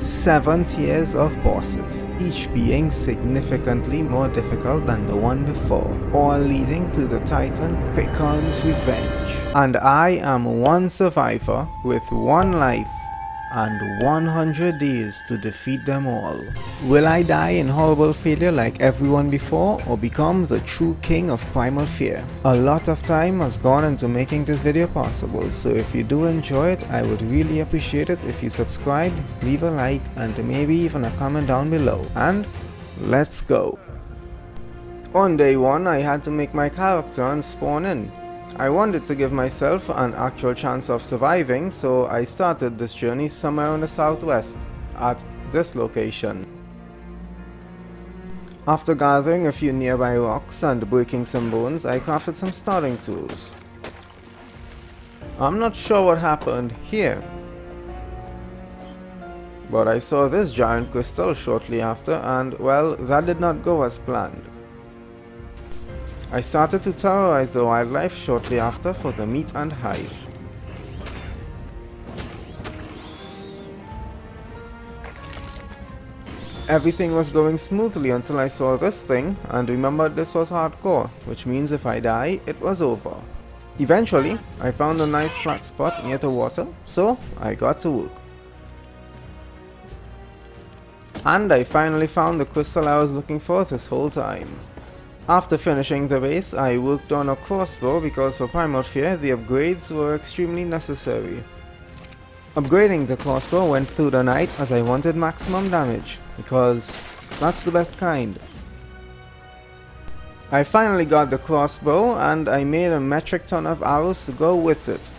7 tiers of bosses, each being significantly more difficult than the one before, all leading to the Titan Picon's revenge. And I am one survivor with 1 life and 100 days to defeat them all. Will I die in horrible failure like everyone before, or become the true king of Primal Fear? A lot of time has gone into making this video possible, so if you do enjoy it, I would really appreciate it if you subscribe, leave a like, and maybe even a comment down below. And let's go! On day 1, I had to make my character and spawn in. I wanted to give myself an actual chance of surviving, so I started this journey somewhere in the southwest, at this location. After gathering a few nearby rocks and breaking some bones, I crafted some starting tools. I'm not sure what happened here, but I saw this giant crystal shortly after, and well, that did not go as planned. I started to terrorize the wildlife shortly after for the meat and hide. Everything was going smoothly until I saw this thing and remembered this was hardcore, which means if I die, it was over. Eventually, I found a nice flat spot near the water, so I got to work. And I finally found the crystal I was looking for this whole time. After finishing the base, I worked on a crossbow because for Primal Fear the upgrades were extremely necessary. Upgrading the crossbow went through the night as I wanted maximum damage, because that's the best kind. I finally got the crossbow and I made a metric ton of arrows to go with it.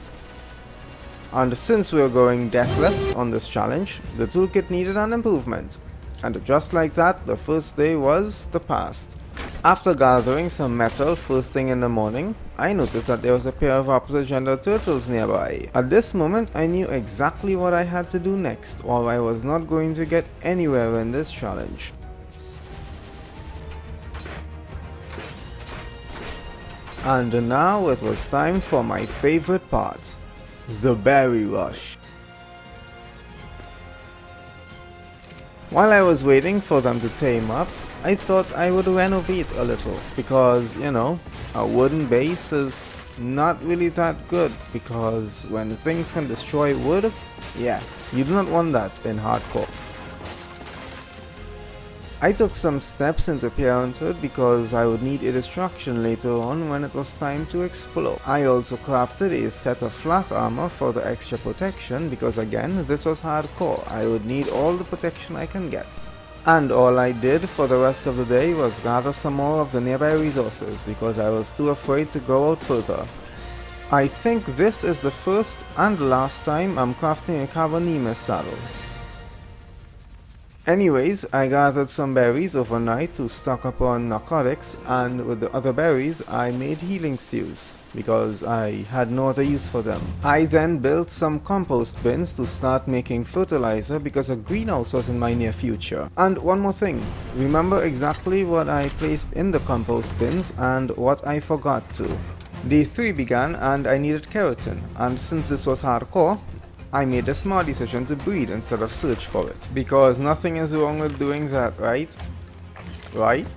And since we were going deathless on this challenge, the toolkit needed an improvement. And just like that, the first day was the past. After gathering some metal first thing in the morning, I noticed that there was a pair of opposite gender turtles nearby. At this moment, I knew exactly what I had to do next, or I was not going to get anywhere in this challenge. And now it was time for my favorite part, the berry rush. While I was waiting for them to tame up, I thought I would renovate a little, because, you know, a wooden base is not really that good, because when things can destroy wood, yeah, you do not want that in hardcore. I took some steps into parenthood because I would need a distraction later on when it was time to explore. I also crafted a set of flak armor for the extra protection because again, this was hardcore, I would need all the protection I can get. And all I did for the rest of the day was gather some more of the nearby resources because I was too afraid to go out further. I think this is the first and last time I'm crafting a Carbonemus saddle. Anyways, I gathered some berries overnight to stock up on narcotics, and with the other berries I made healing stews because I had no other use for them. I then built some compost bins to start making fertilizer because a greenhouse was in my near future. And one more thing, remember exactly what I placed in the compost bins and what I forgot to. Day 3 began and I needed keratin, and since this was hardcore, I made the smart decision to breed instead of search for it, because nothing is wrong with doing that, right?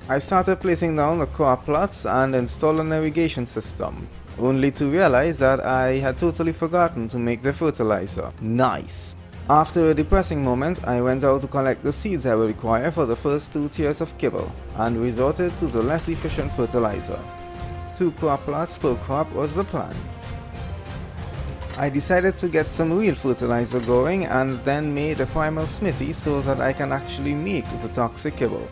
I started placing down the crop plots and installed an irrigation system, only to realize that I had totally forgotten to make the fertilizer. Nice! After a depressing moment, I went out to collect the seeds I would require for the first 2 tiers of kibble, and resorted to the less efficient fertilizer. 2 crop plots per crop was the plan. I decided to get some real fertilizer going and then made a primal smithy so that I can actually make the toxic kibble.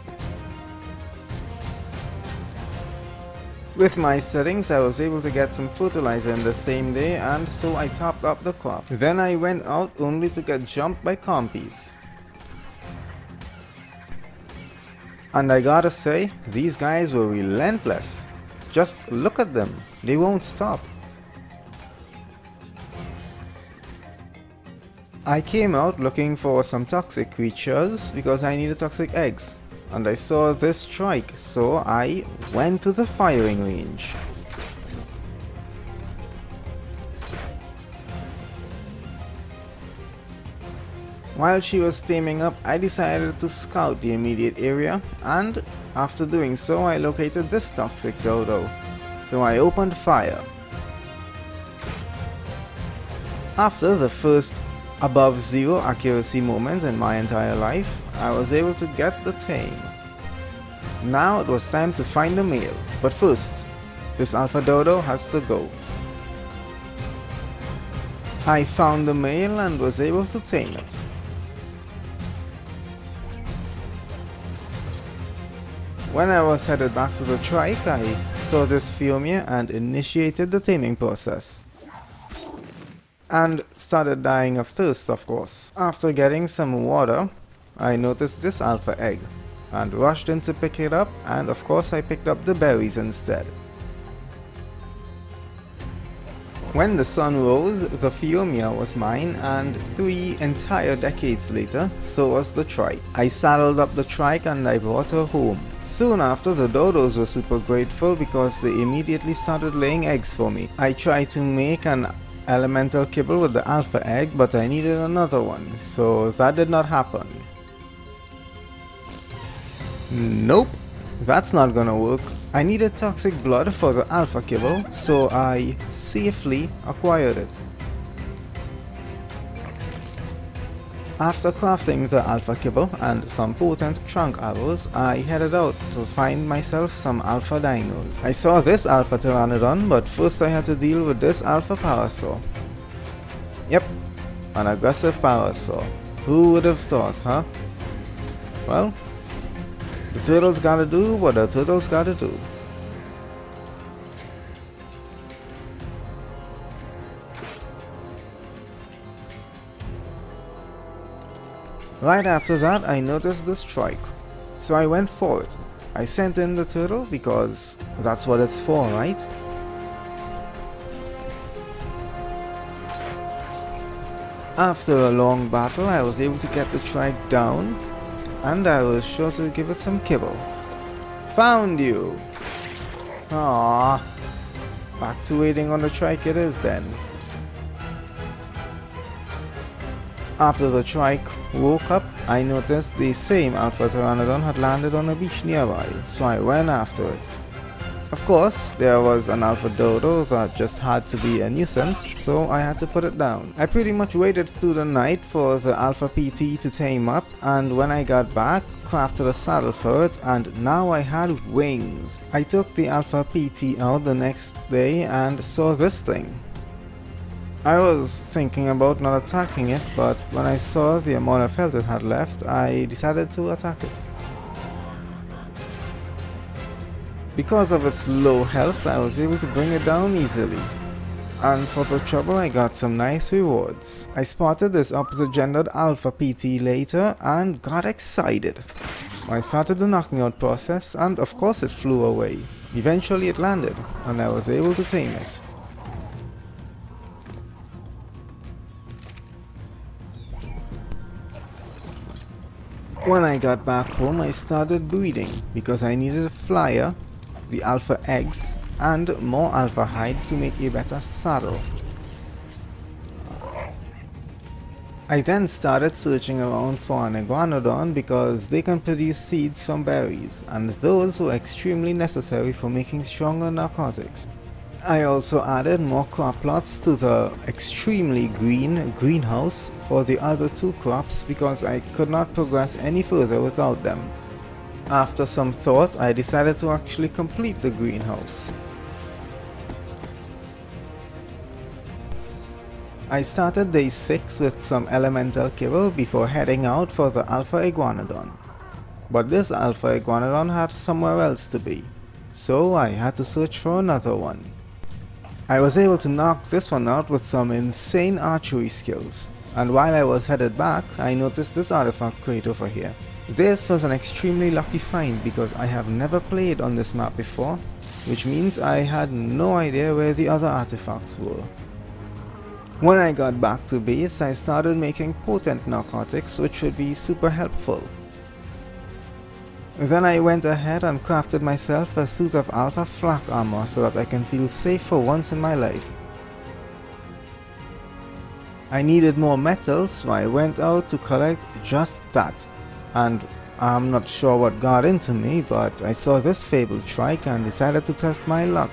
With my settings I was able to get some fertilizer in the same day, and so I topped up the crop. Then I went out only to get jumped by compies. And I gotta say, these guys were relentless. Just look at them, they won't stop. I came out looking for some toxic creatures because I needed toxic eggs, and I saw this trike, so I went to the firing range. While she was taming up, I decided to scout the immediate area, and after doing so I located this toxic dodo. So I opened fire. After the first above zero accuracy moment in my entire life, I was able to get the tame. Now it was time to find the male, but first, this alpha dodo has to go. I found the male and was able to tame it. When I was headed back to the trike, I saw this Fiumia and initiated the taming process. And started dying of thirst, of course. After getting some water, I noticed this alpha egg and rushed in to pick it up, and of course I picked up the berries instead. When the sun rose, the Fiumia was mine, and 3 entire decades later, so was the trike. I saddled up the trike and I brought her home. Soon after, the dodos were super grateful because they immediately started laying eggs for me. I tried to make an elemental kibble with the alpha egg, but I needed another one, so that did not happen. Nope, that's not gonna work. I needed toxic blood for the alpha kibble, so I safely acquired it. After crafting the alpha kibble and some potent trunk arrows, I headed out to find myself some alpha dinos. I saw this alpha pteranodon, but first I had to deal with this alpha parasaur. Yep, an aggressive parasaur. Who would have thought, huh? Well, the turtles gotta do what the turtles gotta do. Right after that, I noticed the strike, so I went for it. I sent in the turtle because that's what it's for, right? After a long battle, I was able to get the trike down, and I was sure to give it some kibble. Found you! Aww. Back to waiting on the trike it is then. After the trike woke up, I noticed the same alpha pteranodon had landed on a beach nearby, so I went after it. Of course, there was an alpha dodo that just had to be a nuisance, so I had to put it down. I pretty much waited through the night for the alpha PT to tame up, and when I got back, crafted a saddle for it, and now I had wings. I took the alpha PT out the next day and saw this thing. I was thinking about not attacking it, but when I saw the amount of health it had left, I decided to attack it. Because of its low health, I was able to bring it down easily. And for the trouble, I got some nice rewards. I spotted this opposite gendered alpha PT later and got excited. I started the knocking out process, and of course it flew away. Eventually it landed, and I was able to tame it. When I got back home, I started breeding because I needed a flyer, the alpha eggs, and more alpha hide to make a better saddle. I then started searching around for an iguanodon because they can produce seeds from berries, and those were extremely necessary for making stronger narcotics. I also added more crop plots to the extremely green greenhouse for the other 2 crops because I could not progress any further without them. After some thought, I decided to actually complete the greenhouse. I started day 6 with some elemental kibble before heading out for the alpha iguanodon. But this alpha iguanodon had somewhere else to be, so I had to search for another one. I was able to knock this one out with some insane archery skills, and while I was headed back, I noticed this artifact crate over here. This was an extremely lucky find because I have never played on this map before, which means I had no idea where the other artifacts were. When I got back to base, I started making potent narcotics, which would be super helpful. Then I went ahead and crafted myself a suit of alpha flak armor so that I can feel safe for once in my life. I needed more metal, so I went out to collect just that. And I'm not sure what got into me, but I saw this fabled trike and decided to test my luck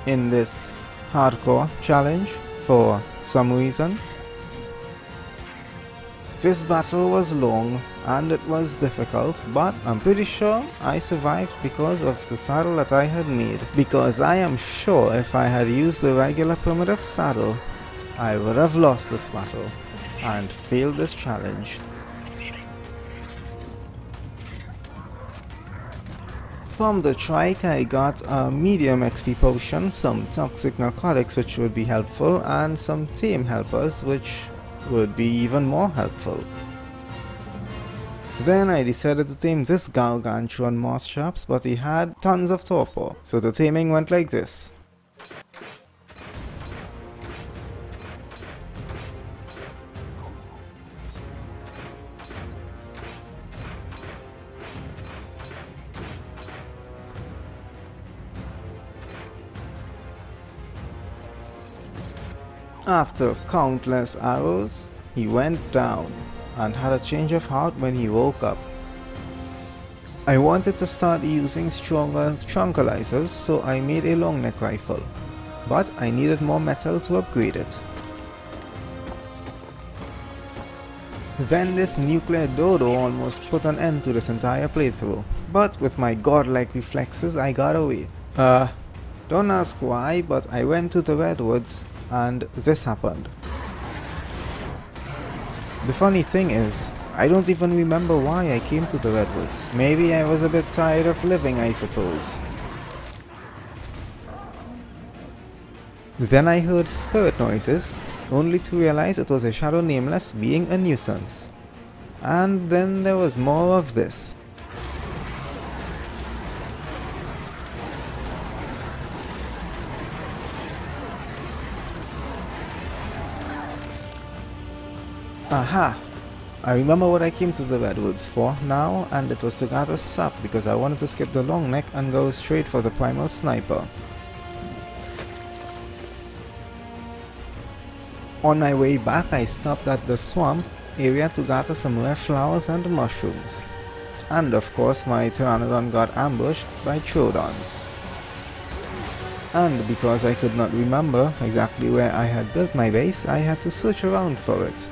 in this hardcore challenge for some reason. This battle was long and it was difficult, but I'm pretty sure I survived because of the saddle that I had made. Because I am sure if I had used the regular primitive saddle, I would have lost this battle and failed this challenge. From the trike I got a medium XP potion, some toxic narcotics which would be helpful, and some tame helpers which would be even more helpful. Then I decided to tame this gargantuan moss traps, but he had tons of torpor, so the taming went like this. After countless arrows, he went down and had a change of heart when he woke up. I wanted to start using stronger tranquilizers, so I made a long neck rifle, but I needed more metal to upgrade it. Then this nuclear dodo almost put an end to this entire playthrough, but with my godlike reflexes I got away. Don't ask why, but I went to the redwoods and this happened. The funny thing is, I don't even remember why I came to the redwoods. Maybe I was a bit tired of living, I suppose. Then I heard spirit noises, only to realize it was a shadow nameless being a nuisance. And then there was more of this. Aha! I remember what I came to the redwoods for now, and it was to gather sap because I wanted to skip the long neck and go straight for the primal sniper. On my way back I stopped at the swamp area to gather some rare flowers and mushrooms. And of course my pteranodon got ambushed by troodons. And because I could not remember exactly where I had built my base, I had to search around for it.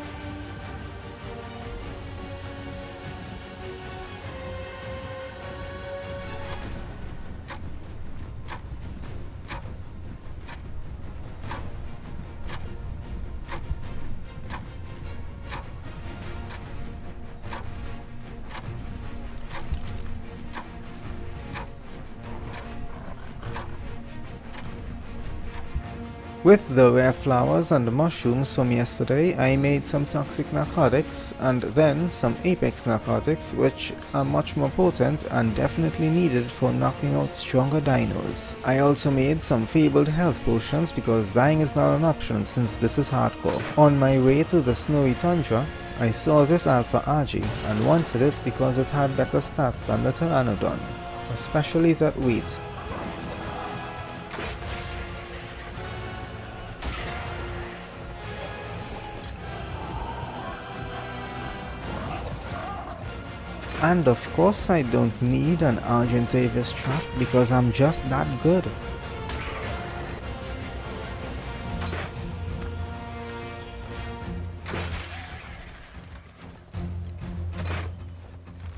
With the rare flowers and the mushrooms from yesterday, I made some toxic narcotics and then some apex narcotics, which are much more potent and definitely needed for knocking out stronger dinos. I also made some fabled health potions because dying is not an option since this is hardcore. On my way to the snowy tundra, I saw this alpha Argy and wanted it because it had better stats than the pteranodon, especially that weight. And of course I don't need an Argentavis trap because I'm just that good.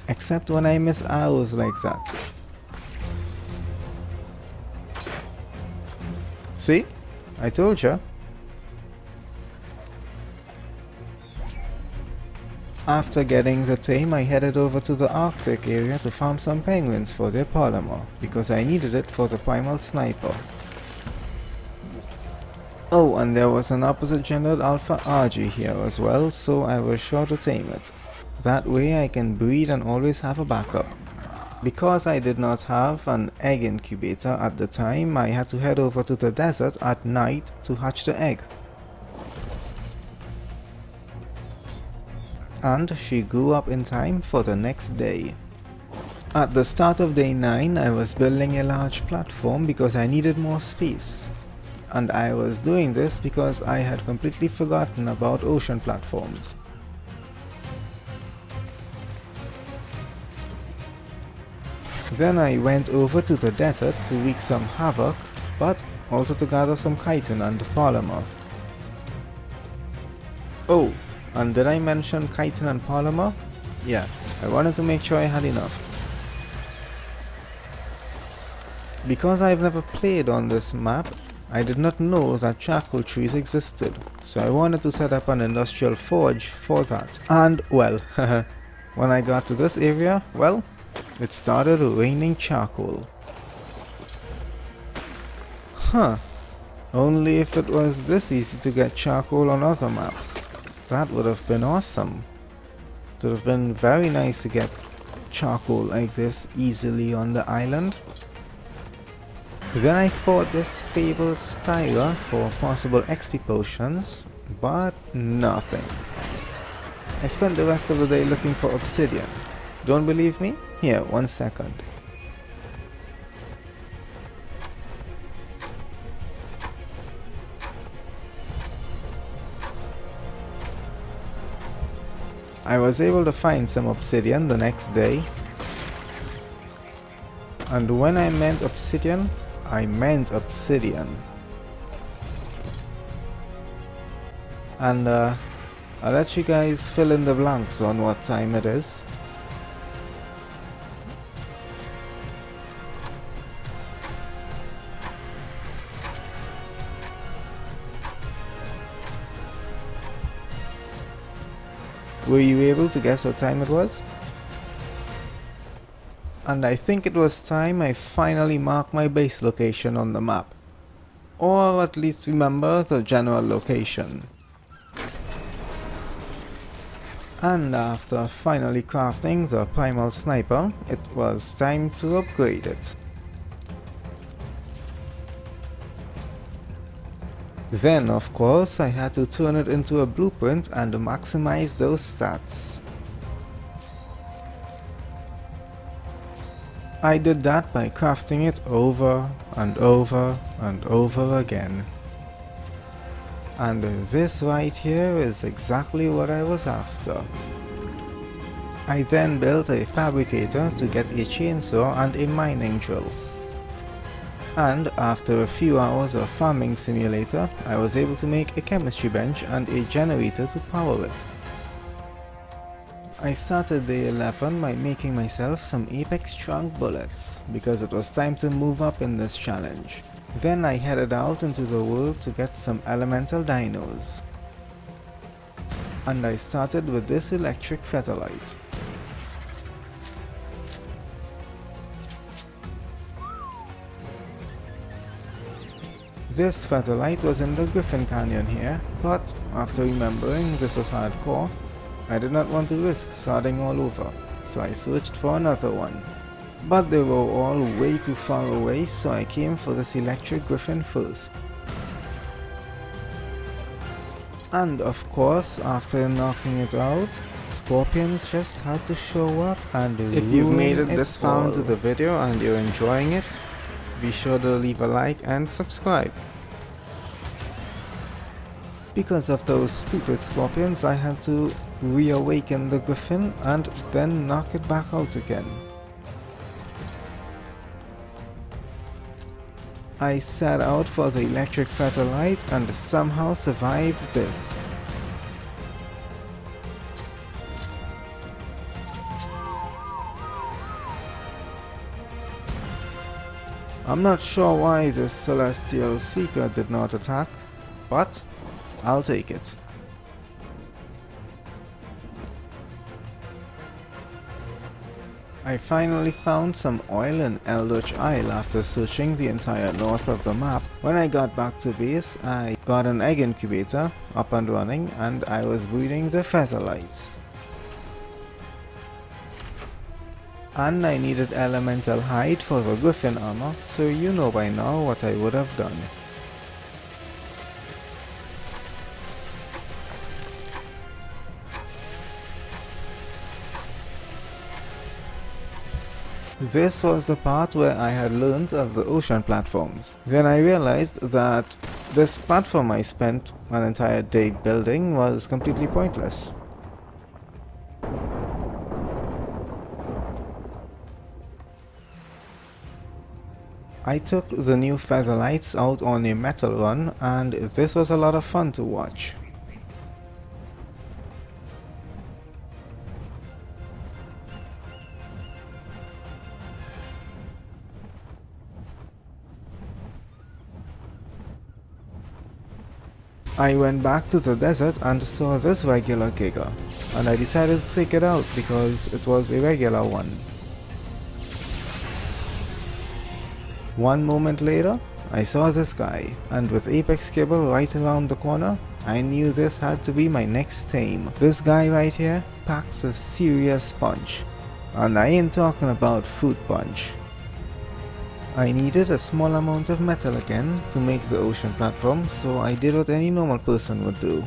Except when I miss arrows like that. See? I told ya. After getting the tame, I headed over to the Arctic area to farm some penguins for their polymer, because I needed it for the primal sniper. Oh, and there was an opposite gendered alpha Argy here as well, so I was sure to tame it. That way I can breed and always have a backup. Because I did not have an egg incubator at the time, I had to head over to the desert at night to hatch the egg. And she grew up in time for the next day. At the start of day 9, I was building a large platform because I needed more space. and I was doing this because I had completely forgotten about ocean platforms. Then I went over to the desert to wreak some havoc, but also to gather some chitin and polymer. Oh, and did I mention chitin and polymer? Yeah, I wanted to make sure I had enough. Because I've never played on this map, I did not know that charcoal trees existed, so I wanted to set up an industrial forge for that. And well, when I got to this area, well, it started raining charcoal. Huh, only if it was this easy to get charcoal on other maps. That would have been awesome. It would have been very nice to get charcoal like this easily on the island. Then I fought this fabled Styler for possible XP potions, but nothing. I spent the rest of the day looking for obsidian. Don't believe me? Here, 1 second. I was able to find some obsidian the next day. And when I meant obsidian, I meant obsidian. And I'll let you guys fill in the blanks on what time it is. Were you able to guess what time it was? And I think it was time I finally marked my base location on the map. Or at least remember the general location. And after finally crafting the Primal Sniper, it was time to upgrade it. Then of course I had to turn it into a blueprint and maximize those stats. I did that by crafting it over and over and over again. And this right here is exactly what I was after. I then built a fabricator to get a chainsaw and a mining drill. And after a few hours of farming simulator, I was able to make a chemistry bench and a generator to power it. I started day 11 by making myself some apex trunk bullets, because it was time to move up in this challenge. Then I headed out into the world to get some elemental dinos. And I started with this electric featherlight. This featherlight was in the Griffin Canyon here, but after remembering this was hardcore, I did not want to risk starting all over, so I searched for another one. But they were all way too far away, so I came for this electric griffin first. And of course, after knocking it out, scorpions just had to show up and ruin it. If you've made it this far into the video and you're enjoying it, be sure to leave a like and subscribe. Because of those stupid scorpions, I had to reawaken the griffin and then knock it back out again. I set out for the electric featherlight and somehow survived this. I'm not sure why this celestial seeker did not attack, but I'll take it. I finally found some oil in Eldritch Isle after searching the entire north of the map. When I got back to base, I got an egg incubator up and running and I was breeding the featherlights. And I needed elemental hide for the griffin armor, so you know by now what I would have done. This was the part where I had learned of the ocean platforms. Then I realized that This platform I spent an entire day building was completely pointless. I took the new feather lights out on a metal run, and this was a lot of fun to watch. I went back to the desert and saw this regular giga, and I decided to take it out because it was a regular one. One moment later, I saw this guy, and with Apex cable right around the corner, I knew this had to be my next tame. This guy right here packs a serious punch, and I ain't talking about fruit punch. I needed a small amount of metal again to make the ocean platform, so I did what any normal person would do.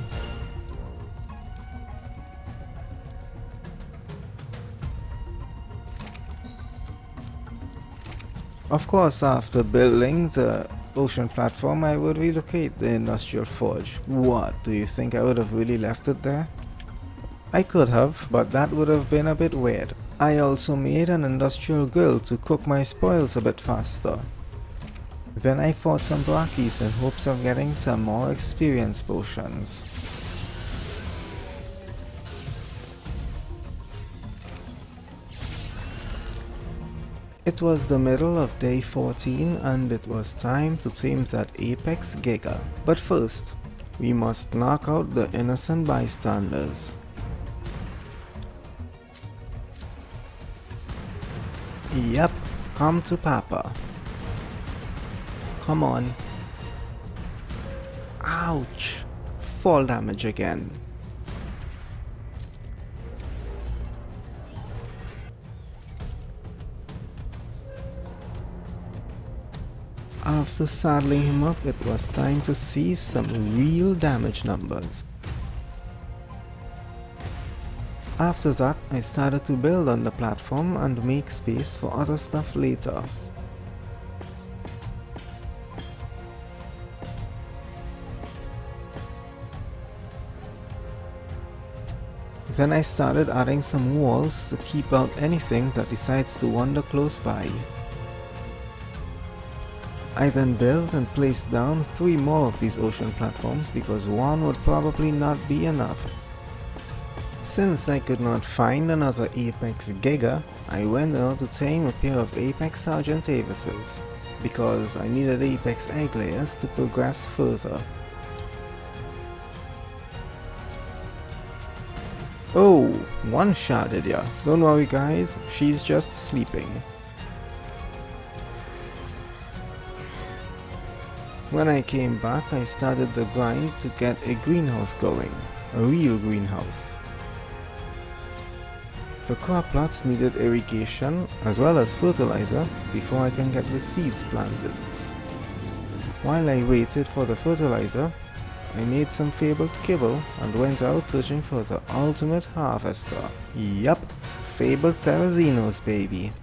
Of course, after building the ocean platform, I would relocate the industrial forge. What, do you think I would have really left it there? I could have, but that would have been a bit weird. I also made an industrial grill to cook my spoils a bit faster. Then I fought some blackies in hopes of getting some more experience potions. It was the middle of day 14 and it was time to tame that Apex Giga. But first, we must knock out the innocent bystanders. Yep, come to Papa. Come on. Ouch! Fall damage again. After saddling him up, it was time to see some real damage numbers. After that, I started to build on the platform and make space for other stuff later. Then I started adding some walls to keep out anything that decides to wander close by. I then built and placed down 3 more of these ocean platforms because one would probably not be enough. Since I could not find another Apex Giga, I went out to tame a pair of Apex Sergeant Avises, because I needed Apex egg layers to progress further. Oh, one-shotted ya. Don't worry guys, she's just sleeping. When I came back, I started the grind to get a greenhouse going, a real greenhouse. The crop plots needed irrigation as well as fertilizer before I can get the seeds planted. While I waited for the fertilizer, I made some fabled kibble and went out searching for the ultimate harvester. Yup, fabled Terrazinos baby.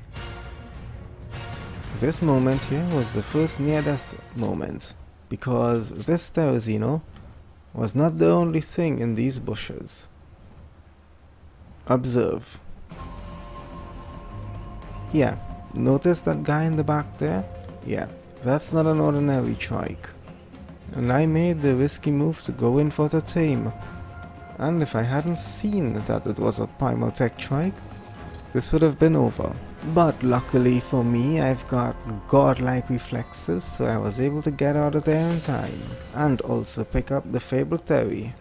This moment here was the first near-death moment, because this Terrazino was not the only thing in these bushes. Observe. Yeah, notice that guy in the back there? Yeah, that's not an ordinary trike. And I made the risky move to go in for the tame. And if I hadn't seen that it was a Primal Tech trike, this would have been over. But luckily for me, I've got godlike reflexes, so I was able to get out of there in time. And also pick up the fabled Terry.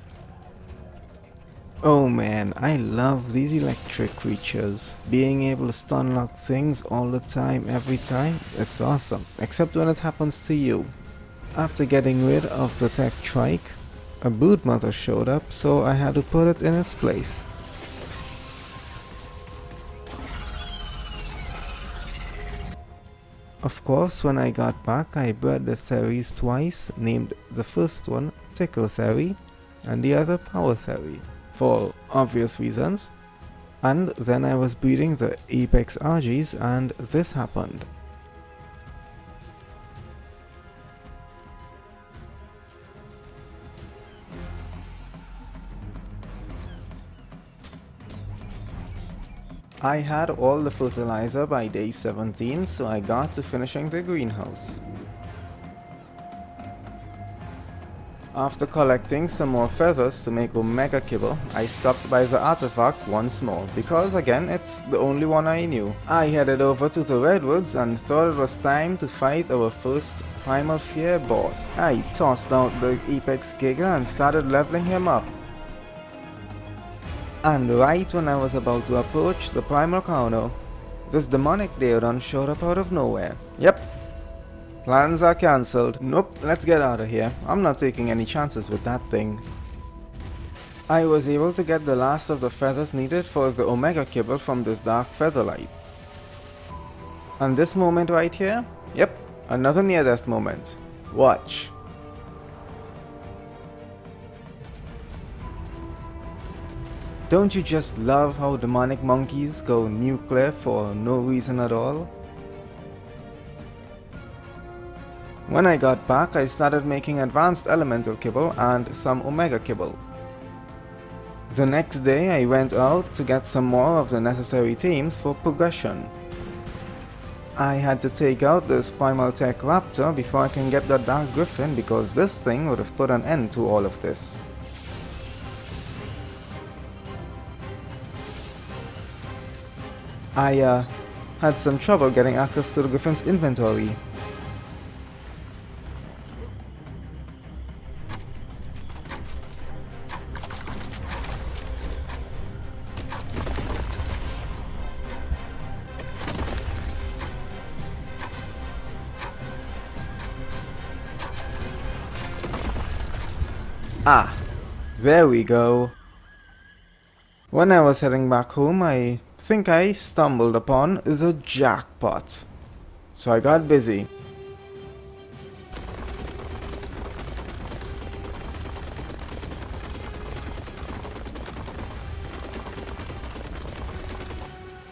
Oh man, I love these electric creatures. Being able to stun lock things all the time, every time, it's awesome. Except when it happens to you. After getting rid of the tech trike, a brood mother showed up, so I had to put it in its place. Of course, when I got back, I bred the Theories twice, named the first one Tickle Theory and the other Power Theory, for obvious reasons. And then I was breeding the Apex RGs and this happened. I had all the fertilizer by day 17, so I got to finishing the greenhouse. After collecting some more feathers to make Omega Kibble, I stopped by the artifact once more, because again it's the only one I knew. I headed over to the redwoods and thought it was time to fight our first Primal Fear boss. I tossed out the Apex Giga and started leveling him up. And right when I was about to approach the Primal Counter, this demonic Deodon showed up out of nowhere. Yep. Plans are cancelled. Nope, let's get out of here. I'm not taking any chances with that thing. I was able to get the last of the feathers needed for the Omega Kibble from this dark featherlight. And this moment right here? Yep, another near-death moment. Watch. Don't you just love how demonic monkeys go nuclear for no reason at all? When I got back, I started making advanced elemental kibble and some omega kibble. The next day I went out to get some more of the necessary tames for progression. I had to take out this Primal Tech Raptor before I can get the Dark Griffin, because this thing would have put an end to all of this. I had some trouble getting access to the Griffin's inventory. Ah, there we go. When I was heading back home, I think I stumbled upon the jackpot. So I got busy.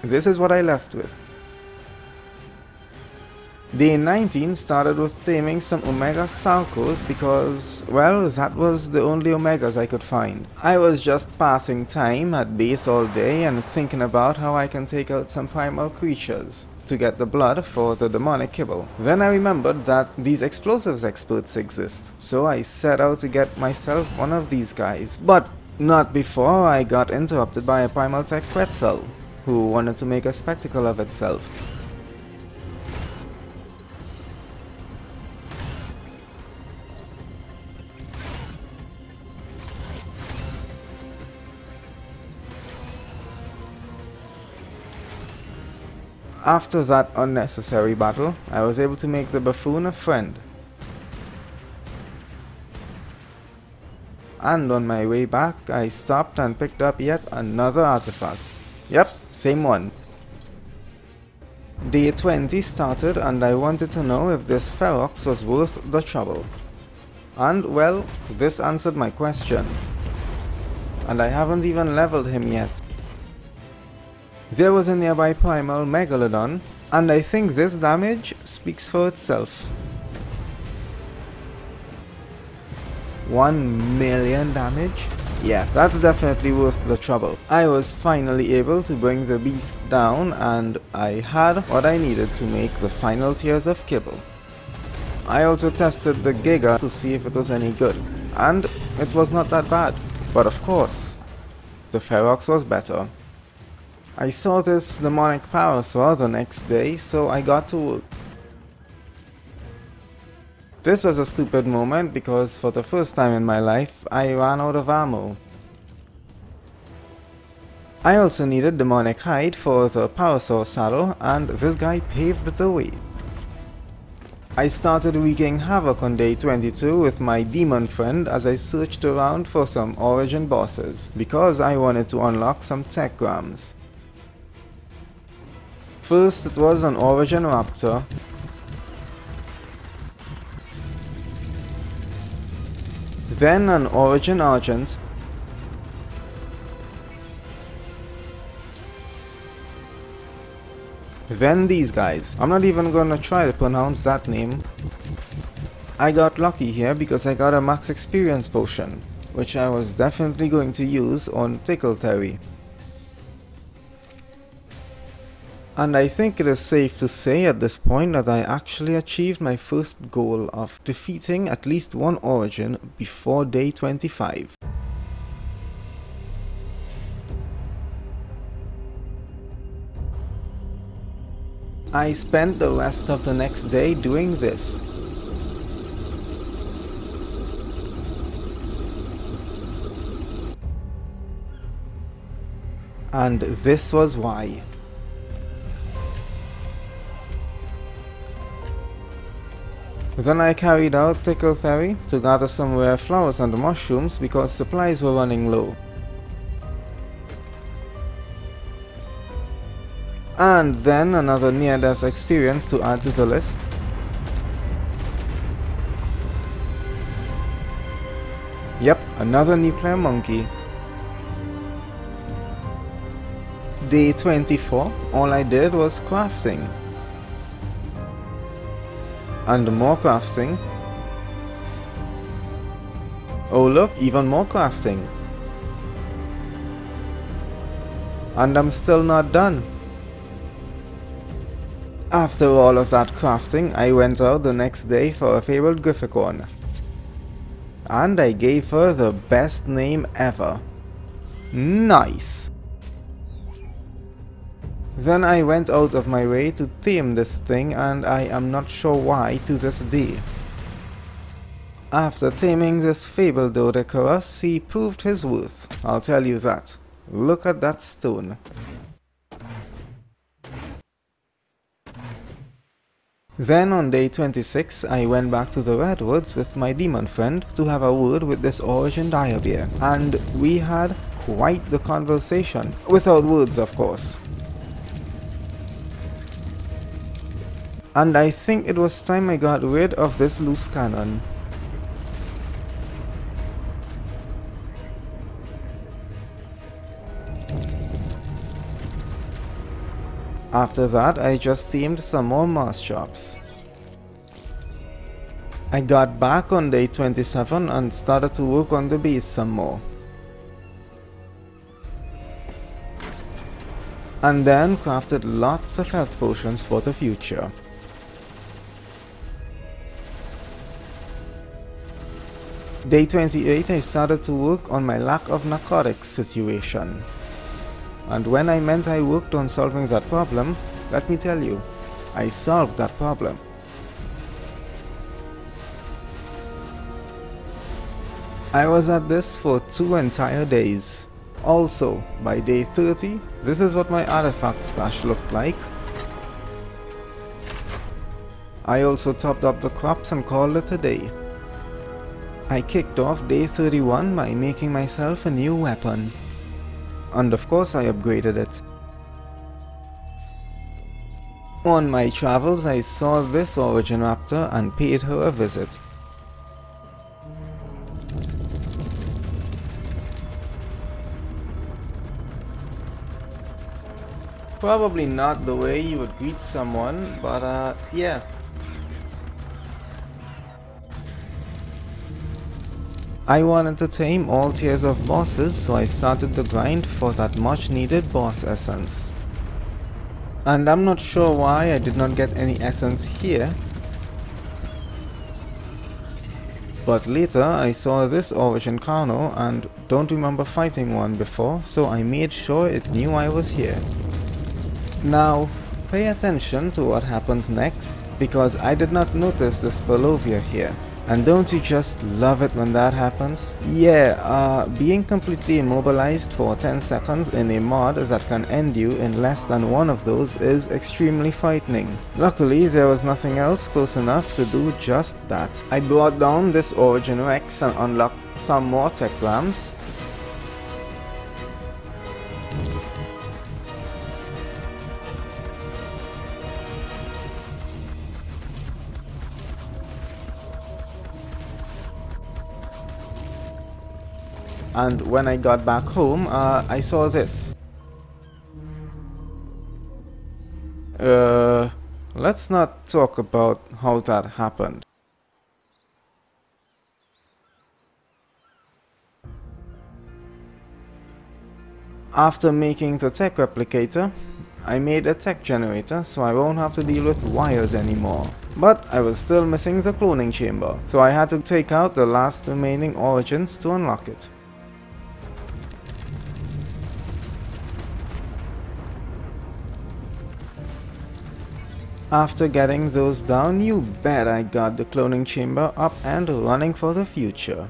This is what I left with. Day 19 started with taming some Omega Salcos because, well, that was the only Omegas I could find. I was just passing time at base all day and thinking about how I can take out some primal creatures to get the blood for the demonic kibble. Then I remembered that these explosives experts exist, so I set out to get myself one of these guys. But not before I got interrupted by a Primal Tech Pretzel, who wanted to make a spectacle of itself. After that unnecessary battle, I was able to make the buffoon a friend. And on my way back, I stopped and picked up yet another artifact. Yep, same one. Day 20 started and I wanted to know if this Ferox was worth the trouble. And well, this answered my question. And I haven't even leveled him yet. There was a nearby primal Megalodon, and I think this damage speaks for itself. 1 million damage? Yeah, that's definitely worth the trouble. I was finally able to bring the beast down, and I had what I needed to make the final tiers of kibble. I also tested the Giga to see if it was any good, and it was not that bad. But of course, the Ferox was better. I saw this demonic parasaur the next day, so I got to work. This was a stupid moment because for the first time in my life, I ran out of ammo. I also needed demonic hide for the parasaur saddle, and this guy paved the way. I started wreaking havoc on day 22 with my demon friend as I searched around for some origin bosses, because I wanted to unlock some tech grams. First it was an Origin Raptor, then an Origin Argent, then these guys. I'm not even gonna try to pronounce that name. I got lucky here because I got a max experience potion, which I was definitely going to use on Tickle Terry. And I think it is safe to say at this point that I actually achieved my first goal of defeating at least one origin before day 25. I spent the rest of the next day doing this. And this was why. Then I carried out Tickle Ferry to gather some rare flowers and mushrooms because supplies were running low. And then another near-death experience to add to the list. Yep, another nuclear monkey. Day 24, all I did was crafting. And more crafting. Oh look, even more crafting. And I'm still not done. After all of that crafting, I went out the next day for a fabled Grifficorn. And I gave her the best name ever. Nice! Then I went out of my way to tame this thing, and I am not sure why to this day. After taming this fabled Doedicurus, he proved his worth, I'll tell you that. Look at that stone. Then on day 26, I went back to the Redwoods with my demon friend to have a word with this origin direbear, and we had quite the conversation, without words of course. And I think it was time I got rid of this loose cannon. After that, I just tamed some more moss chops. I got back on day 27 and started to work on the base some more. And then crafted lots of health potions for the future. Day 28, I started to work on my lack of narcotics situation. And when I meant I worked on solving that problem, let me tell you, I solved that problem. I was at this for 2 entire days. Also, by day 30, this is what my artifact stash looked like. I also topped up the crops and called it a day. I kicked off day 31 by making myself a new weapon. And of course I upgraded it. On my travels I saw this origin raptor and paid her a visit. Probably not the way you would greet someone, but yeah. I wanted to tame all tiers of bosses, so I started the grind for that much needed boss essence. And I'm not sure why I did not get any essence here. But later I saw this origin Carno and don't remember fighting one before, so I made sure it knew I was here. Now, pay attention to what happens next, because I did not notice this Pelovia here. And don't you just love it when that happens? Yeah, being completely immobilized for 10 seconds in a mod that can end you in less than one of those is extremely frightening. Luckily, there was nothing else close enough to do just that. I brought down this Origin Rex and unlocked some more Techgrams. And when I got back home, I saw this. Let's not talk about how that happened. After making the tech replicator, I made a tech generator so I won't have to deal with wires anymore. But I was still missing the cloning chamber, so I had to take out the last remaining origins to unlock it. After getting those down, you bet I got the cloning chamber up and running for the future.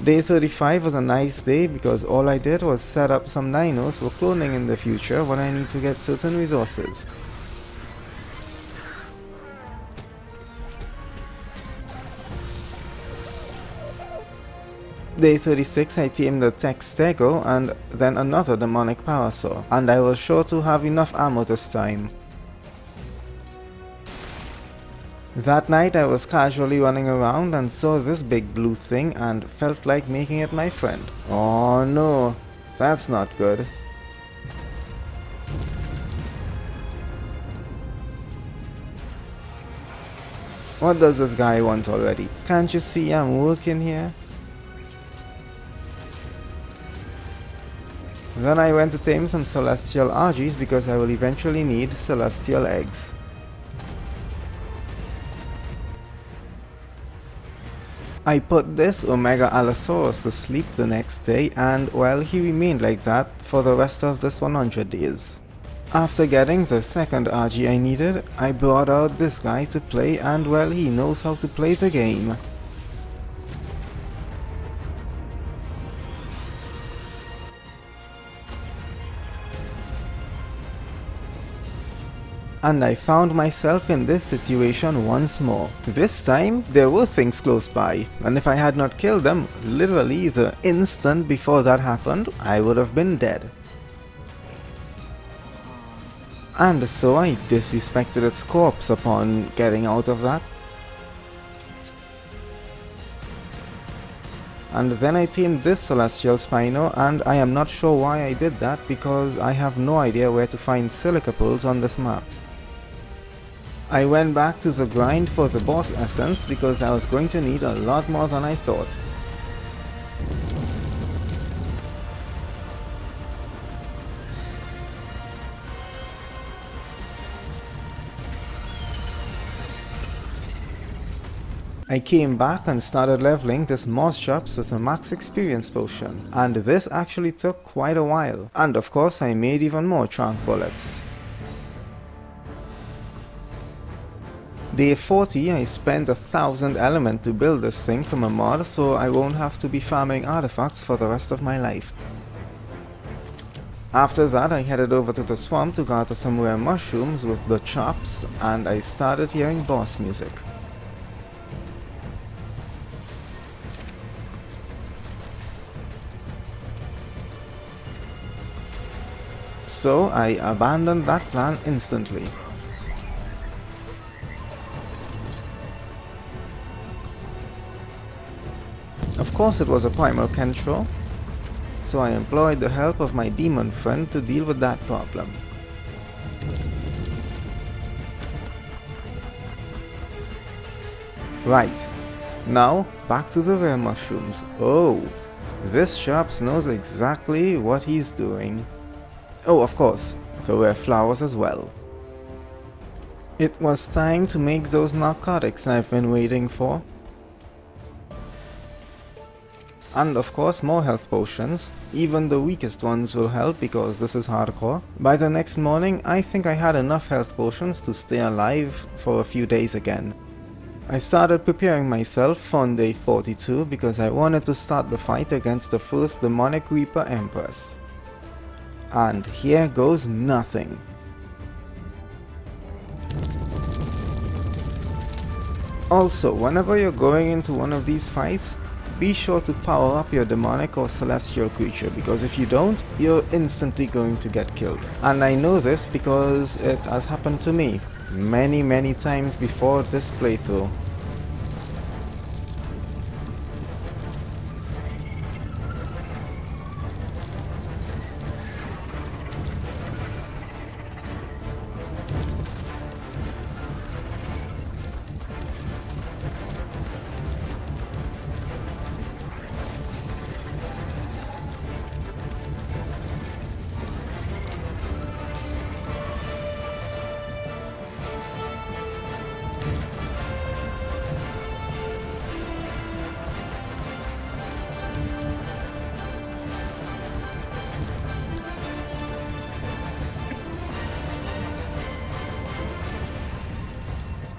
Day 35 was a nice day because all I did was set up some dinos for cloning in the future when I need to get certain resources. Day 36 I tamed the tech stego and then another demonic parasaur, and I was sure to have enough ammo this time. That night I was casually running around and saw this big blue thing and felt like making it my friend. Oh no, that's not good. What does this guy want already? Can't you see I'm working here? Then I went to tame some celestial RGs because I will eventually need celestial eggs. I put this Omega Allosaurus to sleep the next day, and well, he remained like that for the rest of this 100 days. After getting the second RG I needed, I brought out this guy to play, and well, he knows how to play the game. And I found myself in this situation once more. This time, there were things close by, and if I had not killed them, literally the instant before that happened, I would have been dead. And so I disrespected its corpse upon getting out of that. And then I tamed this celestial Spino, and I am not sure why I did that because I have no idea where to find silica pearls on this map. I went back to the grind for the boss essence because I was going to need a lot more than I thought. I came back and started leveling this Moss Chops with a max experience potion, and this actually took quite a while. And of course I made even more trunk bullets. Day 40 I spent 1000 element to build this thing from a mod, so I won't have to be farming artifacts for the rest of my life. After that I headed over to the swamp to gather some rare mushrooms with the chops, and I started hearing boss music. So I abandoned that plan instantly. Of course it was a primal control, so I employed the help of my demon friend to deal with that problem. Right, now back to the rare mushrooms. Oh, this Chops knows exactly what he's doing. Oh, of course, the rare flowers as well. It was time to make those narcotics I've been waiting for. And of course more health potions. Even the weakest ones will help because this is hardcore. By the next morning I think I had enough health potions to stay alive for a few days again. I started preparing myself on day 42 because I wanted to start the fight against the first demonic Reaper Empress. And here goes nothing. Also, whenever you're going into one of these fights, be sure to power up your demonic or celestial creature, because if you don't, you're instantly going to get killed. And I know this because it has happened to me many times before this playthrough.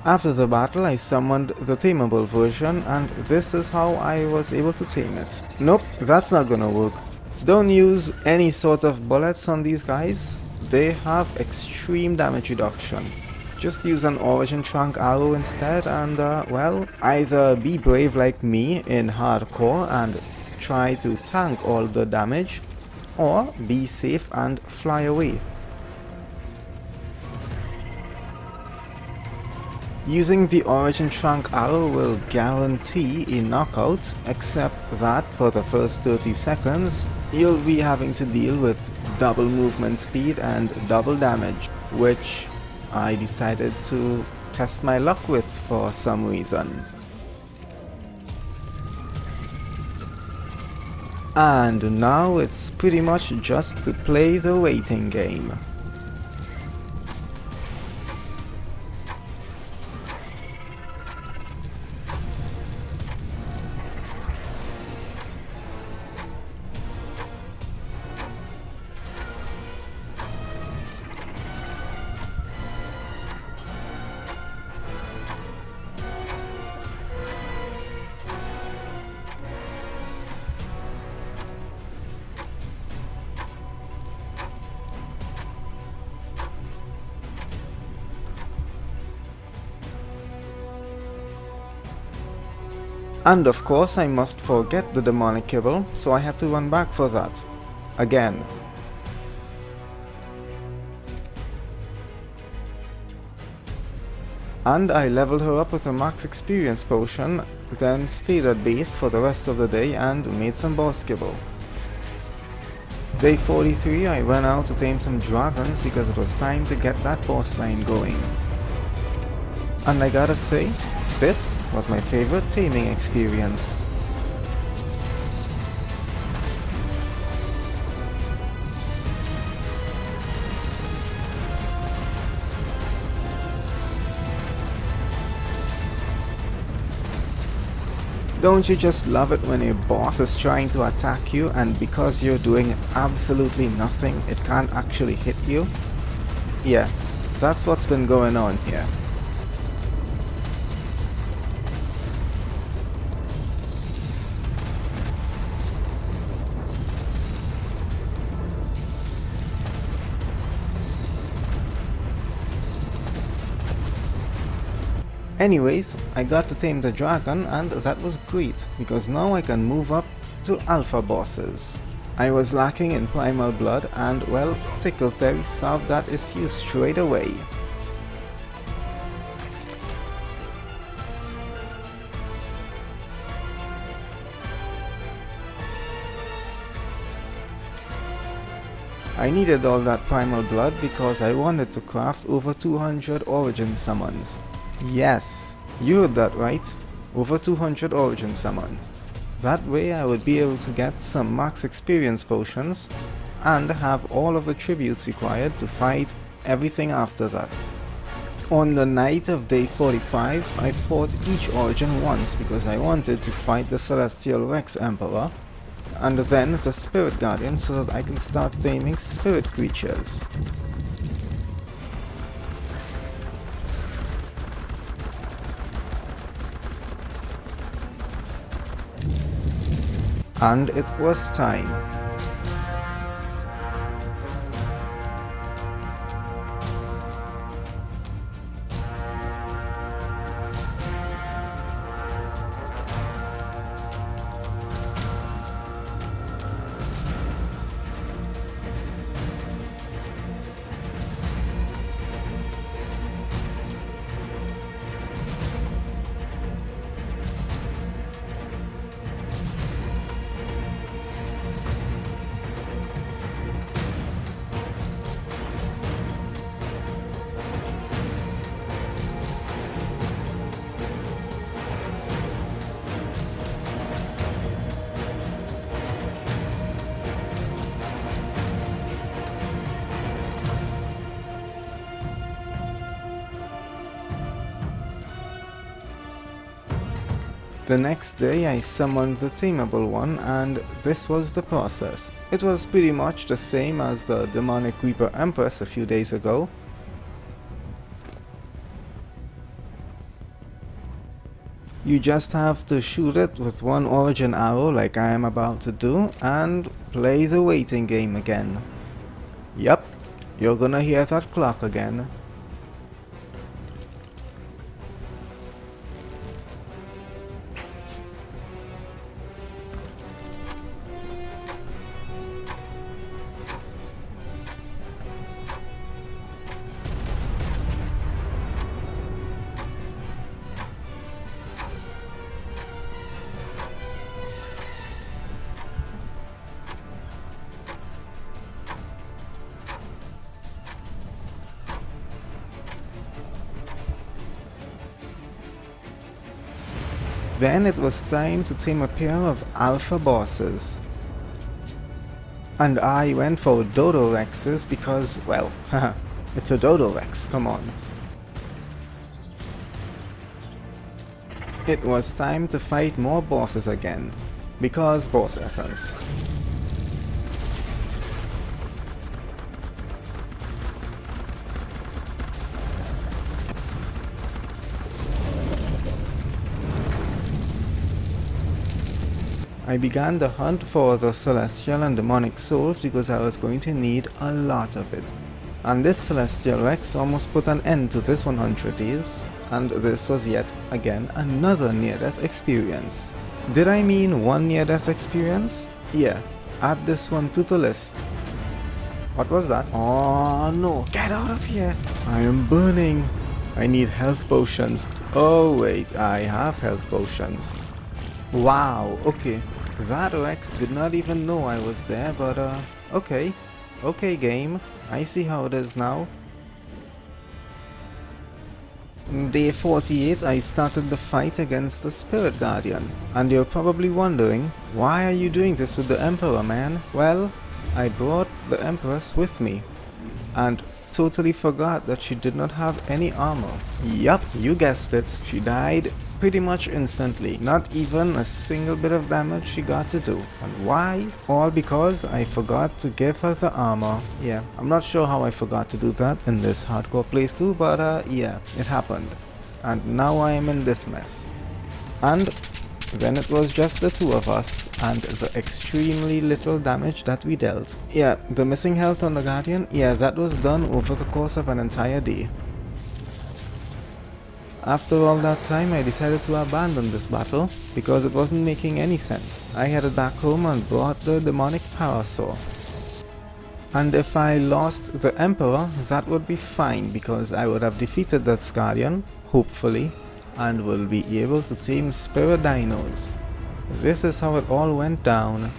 After the battle, I summoned the tameable version, and this is how I was able to tame it. Nope, that's not gonna work. Don't use any sort of bullets on these guys. They have extreme damage reduction. Just use an origin trunk arrow instead, and well, either be brave like me in hardcore and try to tank all the damage, or be safe and fly away. Using the origin trunk arrow will guarantee a knockout, except that for the first 30 seconds you'll be having to deal with double movement speed and double damage, which I decided to test my luck with for some reason. And now it's pretty much just to play the waiting game. And of course I must forget the demonic kibble, so I had to run back for that. Again. And I leveled her up with a max experience potion, then stayed at base for the rest of the day and made some boss kibble. Day 43 I went out to tame some dragons because it was time to get that boss line going. And I gotta say, this was my favorite taming experience. Don't you just love it when a boss is trying to attack you and because you're doing absolutely nothing, it can't actually hit you? Yeah, that's what's been going on here. Anyways, I got to tame the dragon and that was great, because now I can move up to alpha bosses. I was lacking in primal blood and well, Tickle Fairy solved that issue straight away. I needed all that primal blood because I wanted to craft over 200 origin summons. Yes, you heard that right, over 200 origin summons. That way I would be able to get some max experience potions and have all of the tributes required to fight everything after that. On the night of day 45 I fought each origin once because I wanted to fight the Celestial Rex Emperor and then the Spirit Guardian so that I can start taming spirit creatures. And it was time. The next day I summoned the tameable one and this was the process. It was pretty much the same as the demonic Reaper Empress a few days ago. You just have to shoot it with one origin arrow like I am about to do and play the waiting game again. Yep, you're gonna hear that clock again. Then it was time to tame a pair of alpha bosses. And I went for Dodo Rexes because, well, haha, it's a Dodo Rex, come on. It was time to fight more bosses again, because boss essence. I began the hunt for the celestial and demonic souls because I was going to need a lot of it. And this celestial Rex almost put an end to this 100 days, and this was yet again another near-death experience. Did I mean one near-death experience? Yeah, add this one to the list. What was that? Oh no, get out of here! I am burning! I need health potions. Oh wait, I have health potions. Wow, okay. That Rex did not even know I was there, but okay. Okay game, I see how it is now. Day 48 I started the fight against the Spirit Guardian. And you're probably wondering, why are you doing this with the Emperor, man? Well, I brought the Empress with me. And totally forgot that she did not have any armor. Yup, you guessed it. She died pretty much instantly. Not even a single bit of damage she got to do. And why? All because I forgot to give her the armor. Yeah, I'm not sure how I forgot to do that in this hardcore playthrough, but yeah, it happened. And now I am in this mess. And then it was just the two of us and the extremely little damage that we dealt. Yeah, the missing health on the Guardian, yeah, that was done over the course of an entire day. After all that time, I decided to abandon this battle because it wasn't making any sense. I headed back home and brought the demonic parasaur. And if I lost the Emperor, that would be fine because I would have defeated that Guardian, hopefully, and will be able to tame spirit dinos. This is how it all went down.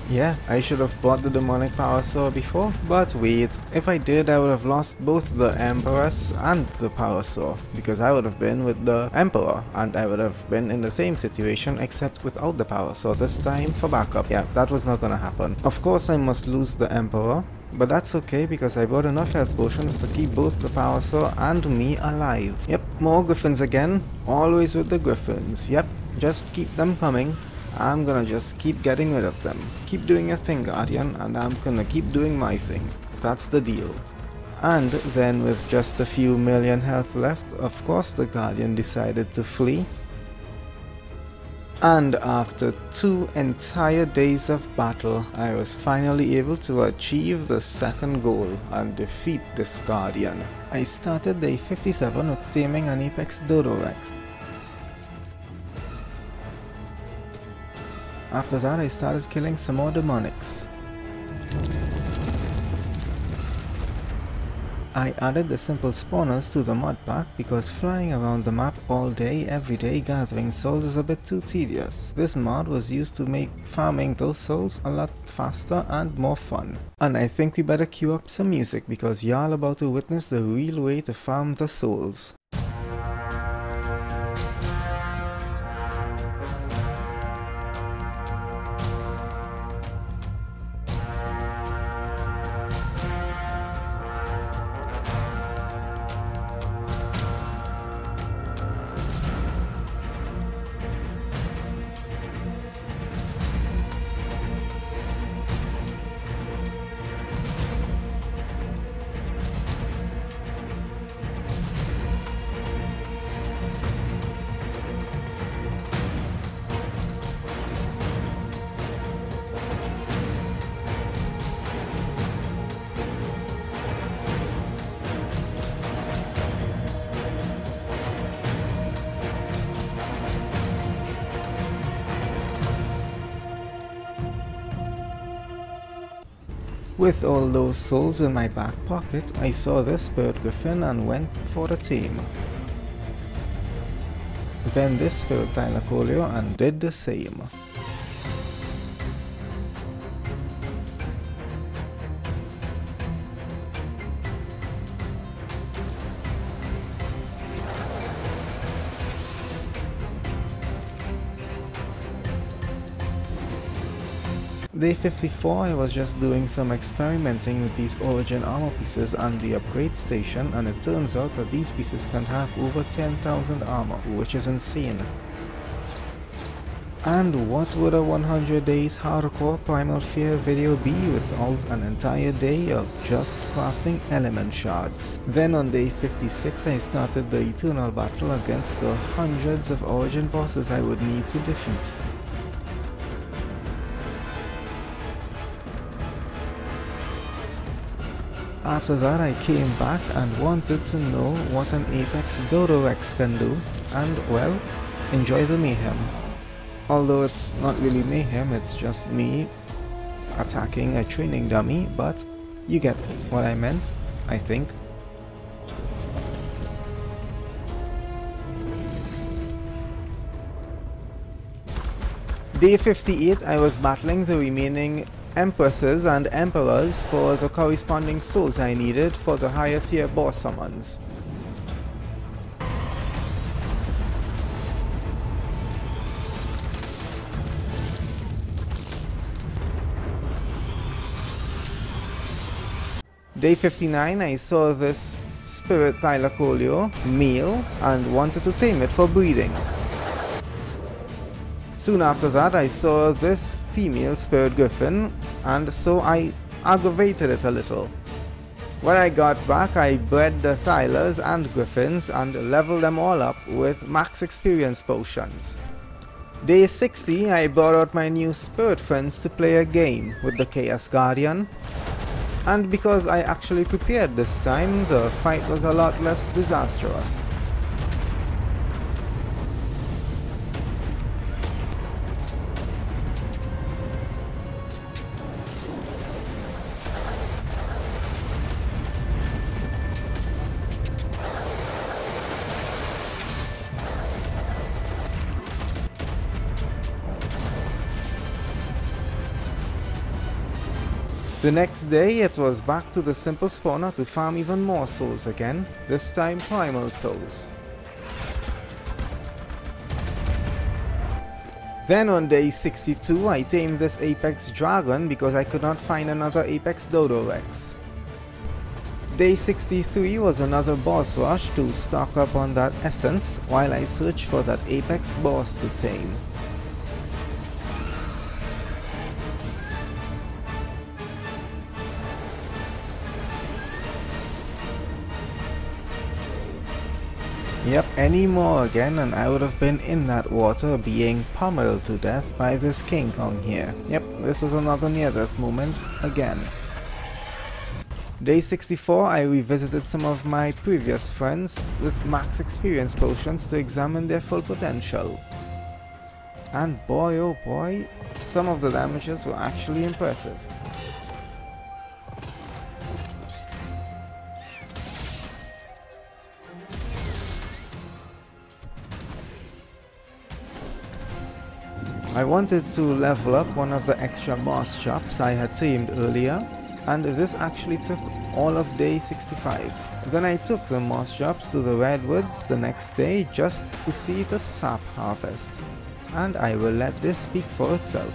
Yeah, I should have bought the demonic parasaur before, but wait, if I did I would have lost both the Empress and the parasaur, because I would have been with the Emperor, and I would have been in the same situation except without the parasaur this time for backup. Yeah, that was not gonna happen. Of course I must lose the Emperor, but that's okay because I bought enough health potions to keep both the parasaur and me alive. Yep, more griffins again, always with the griffins. Yep, just keep them coming. I'm gonna just keep getting rid of them. Keep doing your thing, Guardian, and I'm gonna keep doing my thing. That's the deal. And then with just a few million health left, of course the Guardian decided to flee. And after 2 entire days of battle, I was finally able to achieve the second goal and defeat this Guardian. I started day 57 with taming an Apex Dodo Rex. After that I started killing some more demonics. I added the simple spawners to the mod pack because flying around the map all day every day gathering souls is a bit too tedious. This mod was used to make farming those souls a lot faster and more fun. And I think we better cue up some music because y'all about to witness the real way to farm the souls. With all those souls in my back pocket, I saw this spirit griffin and went for the tame. Then this spirit thylacoleo and did the same. Day 54, I was just doing some experimenting with these origin armor pieces and the upgrade station, and it turns out that these pieces can have over 10,000 armor, which is insane. And what would a 100 days hardcore Primal Fear video be without an entire day of just crafting element shards? Then on day 56 I started the eternal battle against the hundreds of origin bosses I would need to defeat. After that I came back and wanted to know what an Apex Dodo Rex can do, and well, enjoy the mayhem. Although it's not really mayhem, it's just me attacking a training dummy, but you get what I meant, I think. Day 58 I was battling the remaining Empresses and Emperors for the corresponding souls I needed for the higher tier boss summons. Day 59 I saw this spirit thylacoleo male and wanted to tame it for breeding. Soon after that I saw this female spirit griffin, and so I aggravated it a little. When I got back I bred the thylers and griffins and leveled them all up with max experience potions. Day 60 I brought out my new spirit friends to play a game with the Chaos Guardian, and because I actually prepared this time, the fight was a lot less disastrous. The next day it was back to the simple spawner to farm even more souls again, this time primal souls. Then on day 62 I tamed this Apex Dragon because I could not find another Apex Dodo Rex. Day 63 was another boss rush to stock up on that essence while I searched for that Apex boss to tame. Yep, any more again and I would have been in that water being pummeled to death by this King Kong here. Yep, this was another near death moment again. Day 64 I revisited some of my previous friends with max experience potions to examine their full potential. And boy oh boy, some of the damages were actually impressive. I wanted to level up one of the extra boss chops I had tamed earlier, and this actually took all of day 65. Then I took the moss chops to the redwoods the next day just to see the sap harvest, and I will let this speak for itself.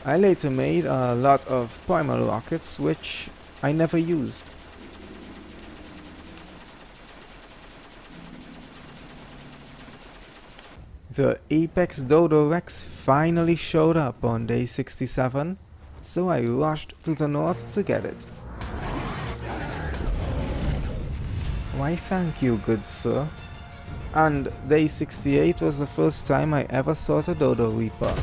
I later made a lot of primal rockets which I never used. The Apex Dodo Rex finally showed up on day 67, so I rushed to the north to get it. Why thank you, good sir. And day 68 was the first time I ever saw the Dodo Reaper.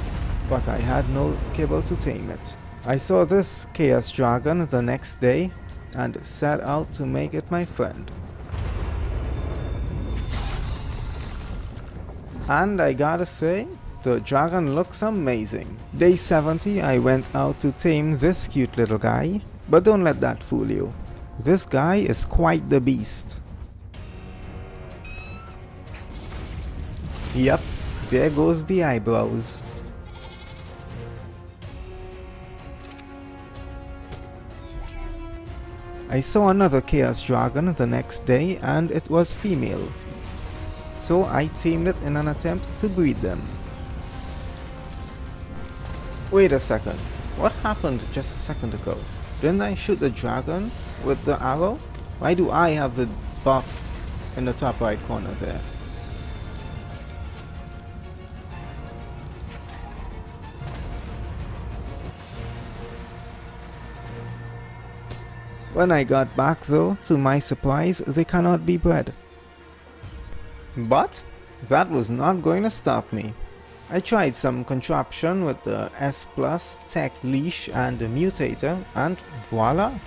but I had no cable to tame it. I saw this chaos dragon the next day and set out to make it my friend. And I gotta say, the dragon looks amazing. Day 70 I went out to tame this cute little guy, but don't let that fool you. This guy is quite the beast. Yep, there goes the eyebrows. I saw another chaos dragon the next day and it was female. So I tamed it in an attempt to breed them. Wait a second, what happened just a second ago? Didn't I shoot the dragon with the arrow? Why do I have the buff in the top right corner there? When I got back though, to my surprise, they cannot be bred. But that was not going to stop me. I tried some contraption with the S Plus Tech Leash and the Mutator and voila,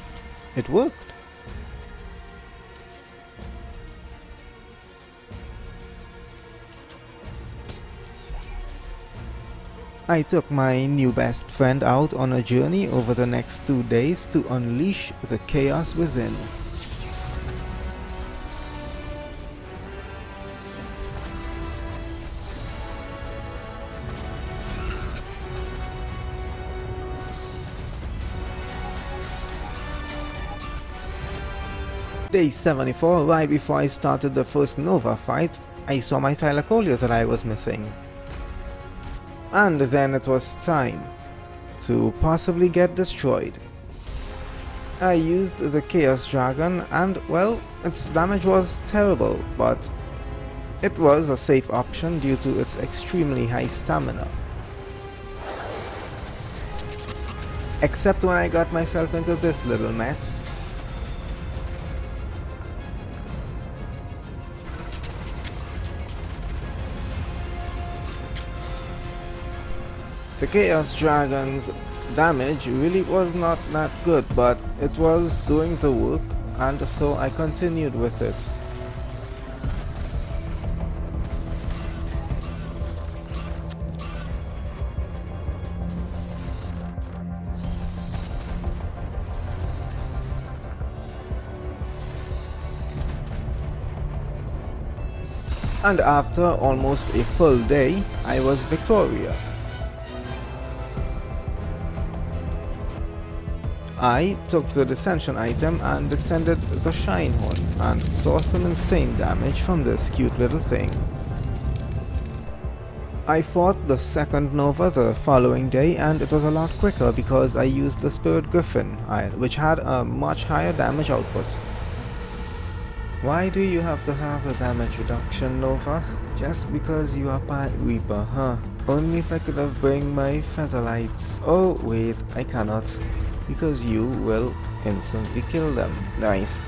it worked. I took my new best friend out on a journey over the next 2 days to unleash the chaos within. Day 74, right before I started the first Nova fight, I saw my Thylacoleo that I was missing. And then it was time to possibly get destroyed. I used the Chaos Dragon and well, its damage was terrible, but it was a safe option due to its extremely high stamina. Except when I got myself into this little mess. The Chaos Dragon's damage really was not that good, but it was doing the work and so I continued with it. And after almost a full day, I was victorious. I took the Descension item and descended the Shinehorn and saw some insane damage from this cute little thing. I fought the second Nova the following day and it was a lot quicker because I used the Spirit Griffin, which had a much higher damage output. Why do you have to have the damage reduction, Nova? Just because you are Pirate Reaper, huh? Only if I could have bring my Featherlights. Oh wait, I cannot. Because you will instantly kill them. Nice.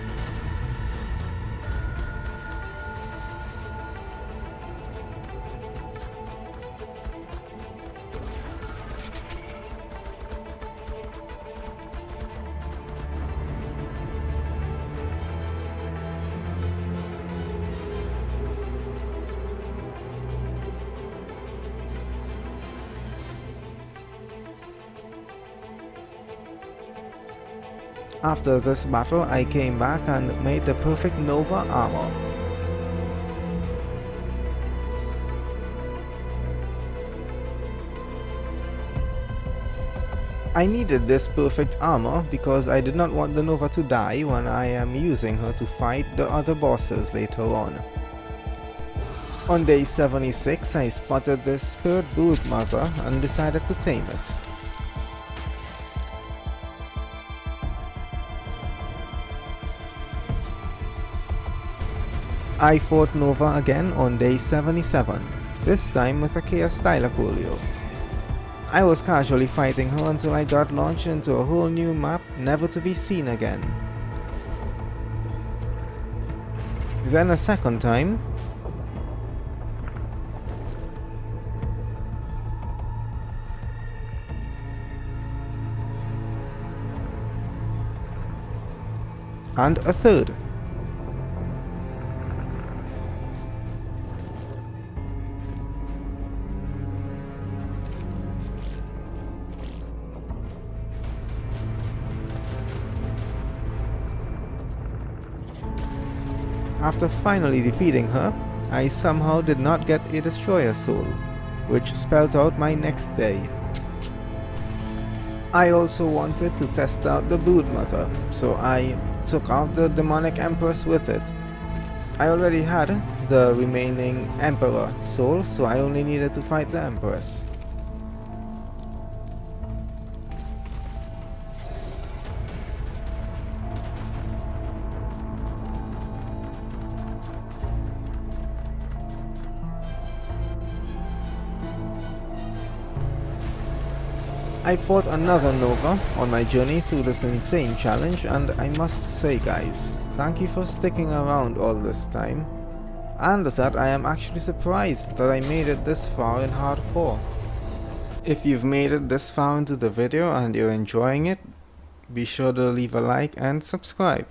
After this battle, I came back and made the perfect Nova armor. I needed this perfect armor because I did not want the Nova to die when I am using her to fight the other bosses later on. On day 76, I spotted this Spirit Brood Mother and decided to tame it. I fought Nova again on day 77, this time with a Chaos Thylacoleo. I was casually fighting her until I got launched into a whole new map, never to be seen again. Then a second time, and a third. After finally defeating her, I somehow did not get a destroyer soul, which spelled out my next day. I also wanted to test out the broodmother, so I took out the demonic empress with it. I already had the remaining emperor soul, so I only needed to fight the empress. I fought another Nova on my journey through this insane challenge, and I must say guys, thank you for sticking around all this time, and that I am actually surprised that I made it this far in hardcore. If you've made it this far into the video and you're enjoying it, be sure to leave a like and subscribe.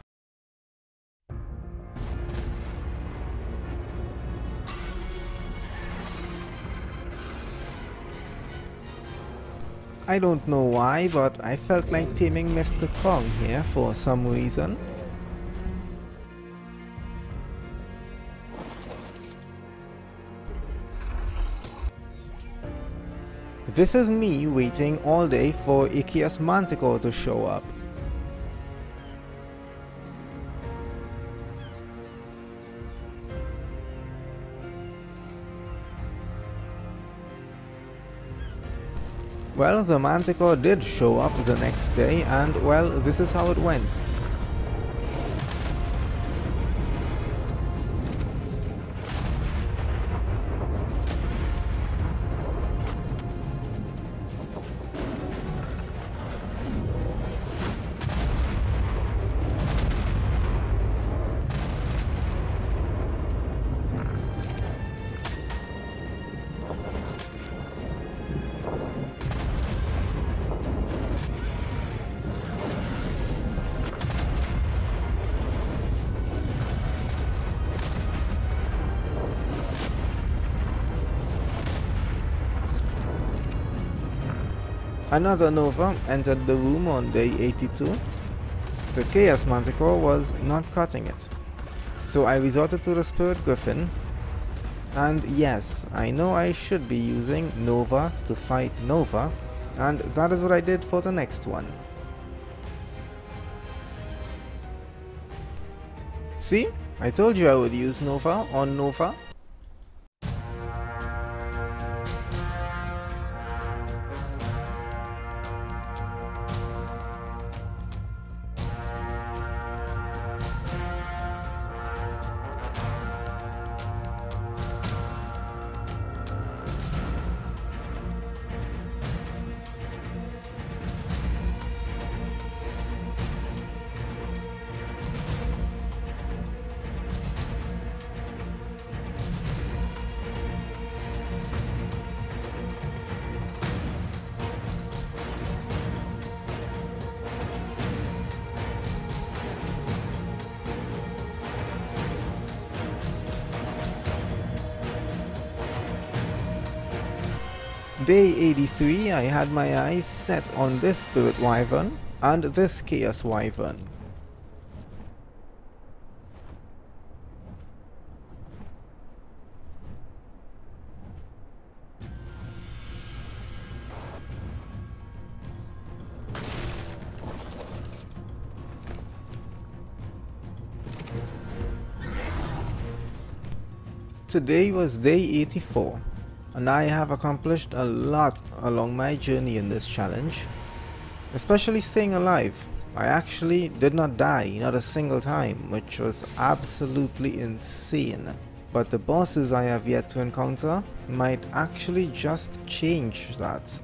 I don't know why, but I felt like taming Mr. Kong here for some reason. This is me waiting all day for a Chaos Manticore to show up. Well, the Manticore did show up the next day, and well, this is how it went. Another Nova entered the room on day 82. The Chaos Manticore was not cutting it, so I resorted to the Spirit Griffin, and yes, I know I should be using Nova to fight Nova, and that is what I did for the next one. See? I told you I would use Nova on Nova. Day 83, I had my eyes set on this Spirit Wyvern and this Chaos Wyvern. Today was day 84. And I have accomplished a lot along my journey in this challenge, especially staying alive. I actually did not die, not a single time, which was absolutely insane. But the bosses I have yet to encounter might actually just change that,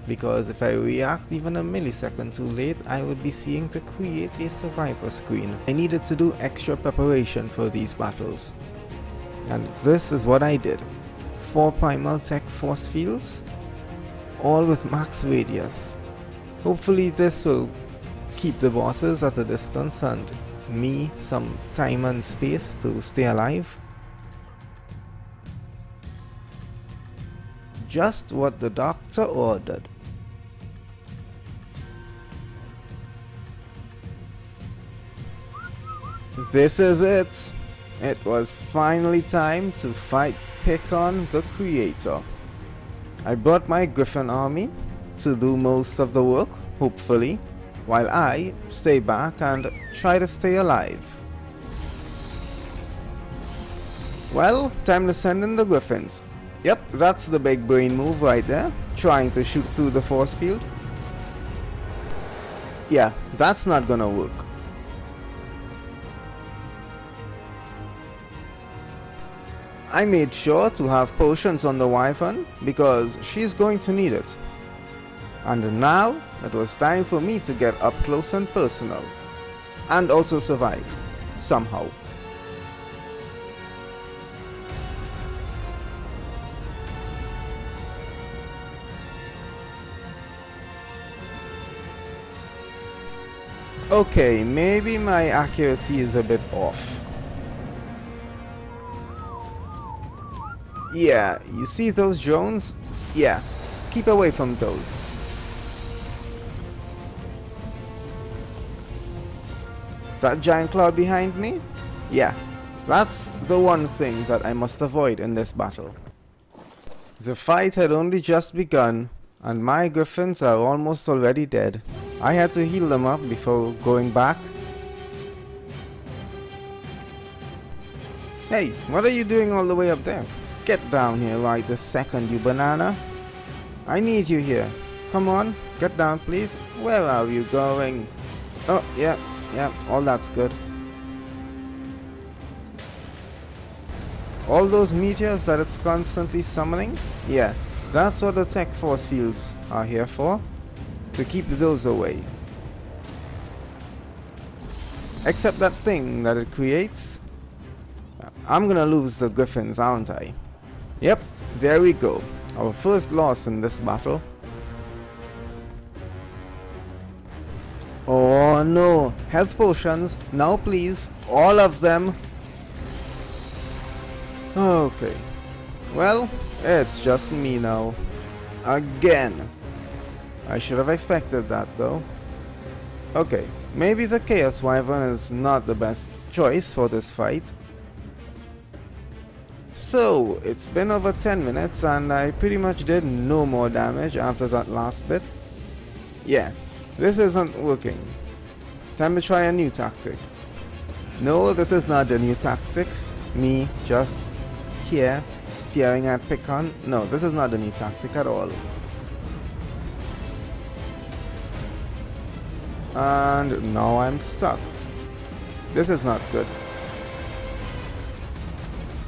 because if I react even a millisecond too late, I would be seeing to create a survivor screen. I needed to do extra preparation for these battles, and this is what I did. 4 primal tech force fields, all with max radius. Hopefully this will keep the bosses at a distance and me some time and space to stay alive. Just what the doctor ordered. This is it. It was finally time to fight Pickon the Creator. I brought my Griffin army to do most of the work, hopefully, while I stay back and try to stay alive. Well, time to send in the Griffins. Yep, that's the big brain move right there, trying to shoot through the force field. Yeah, that's not gonna work. I made sure to have potions on the Wyvern because she's going to need it. And now it was time for me to get up close and personal. And also survive. Somehow. Okay, maybe my accuracy is a bit off. Yeah, you see those drones? Yeah, keep away from those. That giant cloud behind me? Yeah, that's the one thing that I must avoid in this battle. The fight had only just begun, and my griffins are almost already dead. I had to heal them up before going back. Hey, what are you doing all the way up there? Get down here right this second, you banana. I need you here. Come on, get down please. Where are you going? Oh, yeah, all that's good. All those meteors that it's constantly summoning? Yeah, that's what the tech force fields are here for. To keep those away. Except that thing that it creates. I'm gonna lose the griffins, aren't I? Yep, there we go. Our first loss in this battle. Oh no, health potions, now please, all of them. Okay, well, it's just me now. Again. I should have expected that though. Okay, maybe the Chaos Wyvern is not the best choice for this fight. So, it's been over 10 minutes and I pretty much did no more damage after that last bit. Yeah, this isn't working. Time to try a new tactic. No, this is not a new tactic. Me just here staring at Pickon. No, this is not a new tactic at all. And now I'm stuck. This is not good.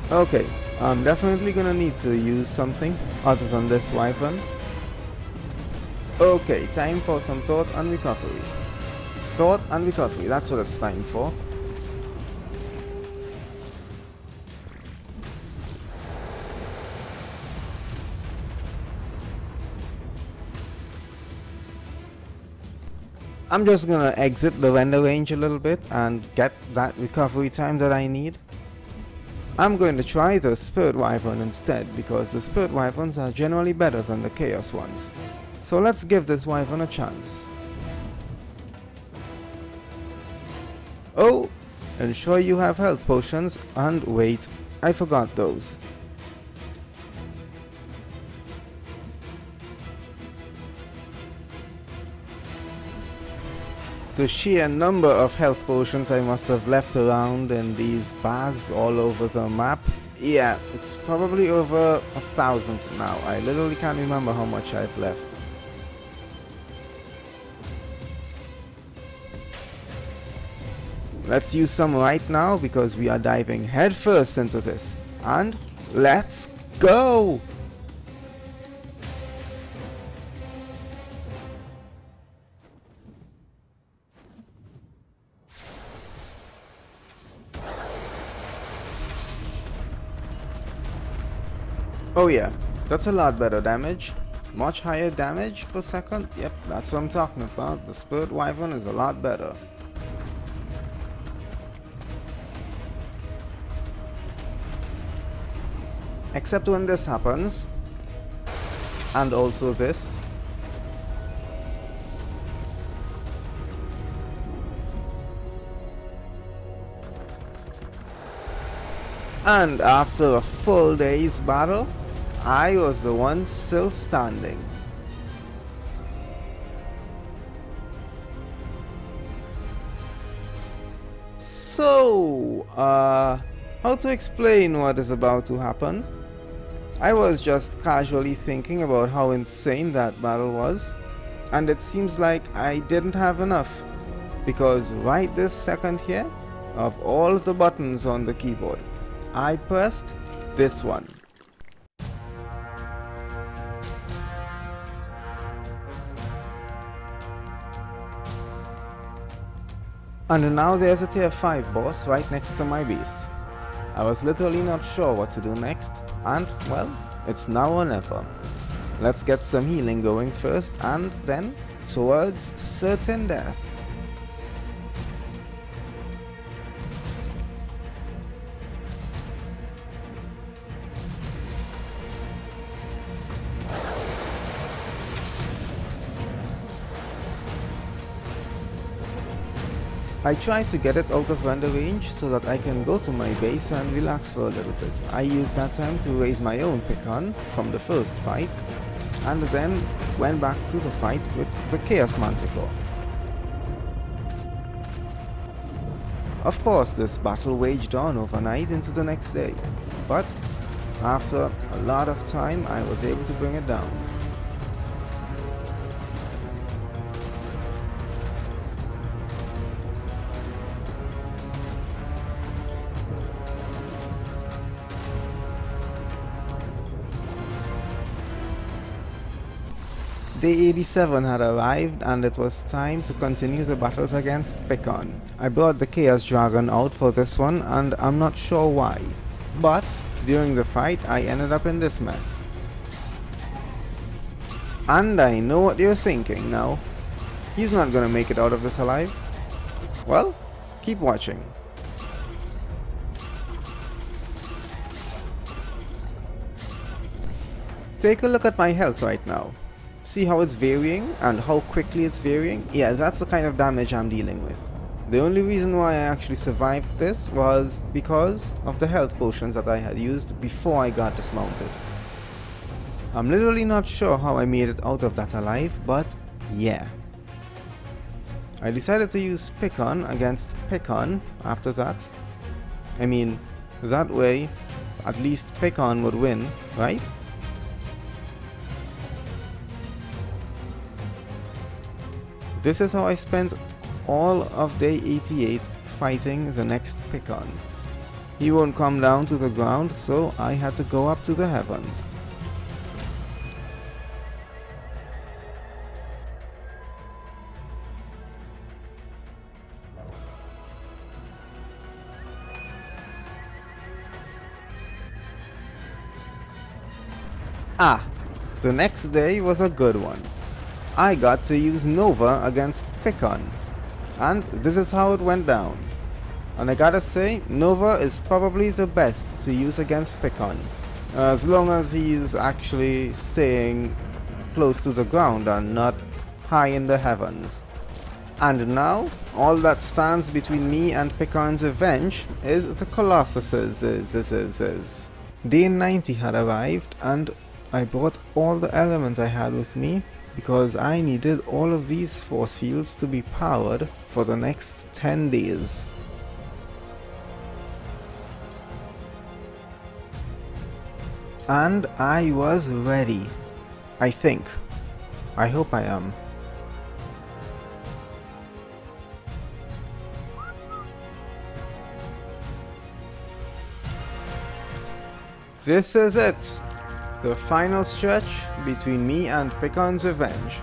Okay, I'm definitely gonna need to use something other than this Wyvern. Okay, time for some thought and recovery. Thought and recovery, that's what it's time for. I'm just gonna exit the render range a little bit and get that recovery time that I need. I'm going to try the Spirit Wyvern instead because the Spirit Wyverns are generally better than the Chaos ones. So let's give this Wyvern a chance. Oh, ensure you have health potions, and wait, I forgot those. The sheer number of health potions I must have left around in these bags all over the map. Yeah, it's probably over 1,000 now. I literally can't remember how much I've left. Let's use some right now because we are diving headfirst into this. And let's go! Oh yeah, that's a lot better damage. Much higher damage per second. Yep, that's what I'm talking about. The Spirit Wyvern is a lot better. Except when this happens, and also this. And after a full day's battle, I was the one still standing. So, how to explain what is about to happen? I was just casually thinking about how insane that battle was, and it seems like I didn't have enough, because right this second here, of all the buttons on the keyboard, I pressed this one. And now there's a tier 5 boss right next to my base. I was literally not sure what to do next, and well, it's now or never. Let's get some healing going first, and then towards certain death. I tried to get it out of render range so that I can go to my base and relax for a little bit. I used that time to raise my own pick-on from the first fight, and then went back to the fight with the Chaos Manticore. Of course, this battle waged on overnight into the next day, but after a lot of time I was able to bring it down. Day 87 had arrived, and it was time to continue the battles against Pick-on. I brought the Chaos Dragon out for this one, and I'm not sure why. But during the fight I ended up in this mess. And I know what you're thinking now. He's not gonna make it out of this alive. Well, keep watching. Take a look at my health right now. See how it's varying and how quickly it's varying? Yeah, that's the kind of damage I'm dealing with. The only reason why I actually survived this was because of the health potions that I had used before I got dismounted. I'm literally not sure how I made it out of that alive, but yeah. I decided to use Pick-on against Pick-on after that. I mean, that way, at least Pick-on would win, right? This is how I spent all of day 88 fighting the next Pick-on. He won't come down to the ground, so I had to go up to the heavens. The next day was a good one. I got to use Nova against Pick-on, and this is how it went down. And I gotta say, Nova is probably the best to use against Pick-on, as long as he's actually staying close to the ground and not high in the heavens. And now, all that stands between me and Pick-on's revenge is the Colossuses. Day 90 had arrived, and I brought all the elements I had with me, because I needed all of these force fields to be powered for the next 10 days. And I was ready. I think. I hope I am. This is it. The final stretch between me and Pick-on's revenge.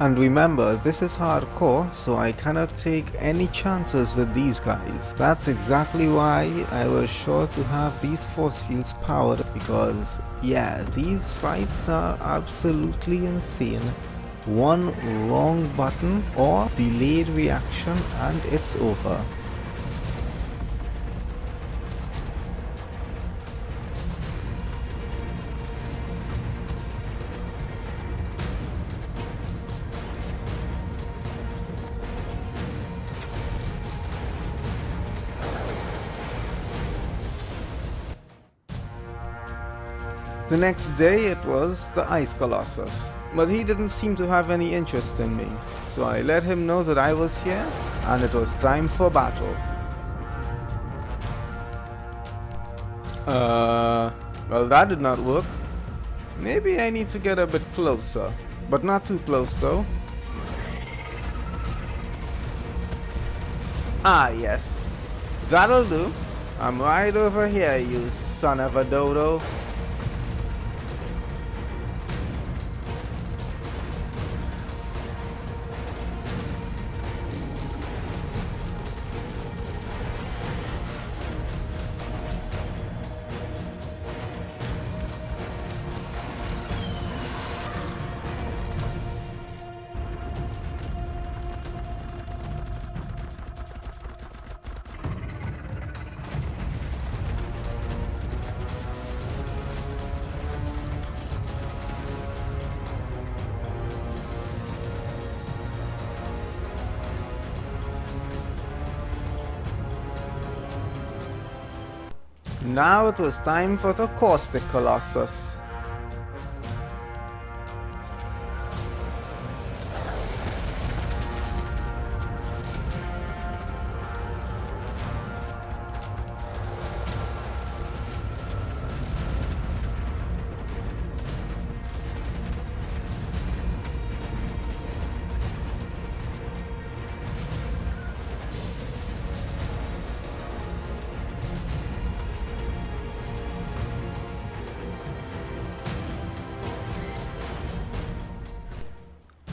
And remember, this is hardcore, so I cannot take any chances with these guys. That's exactly why I was sure to have these force fields powered, because yeah, these fights are absolutely insane. One wrong button or delayed reaction and it's over. The next day it was the Ice Colossus, but he didn't seem to have any interest in me, so I let him know that I was here and it was time for battle. Well, that did not work. Maybe I need to get a bit closer, but not too close though. Ah yes, that'll do. I'm right over here, you son of a dodo. Now it was time for the Caustic Colossus.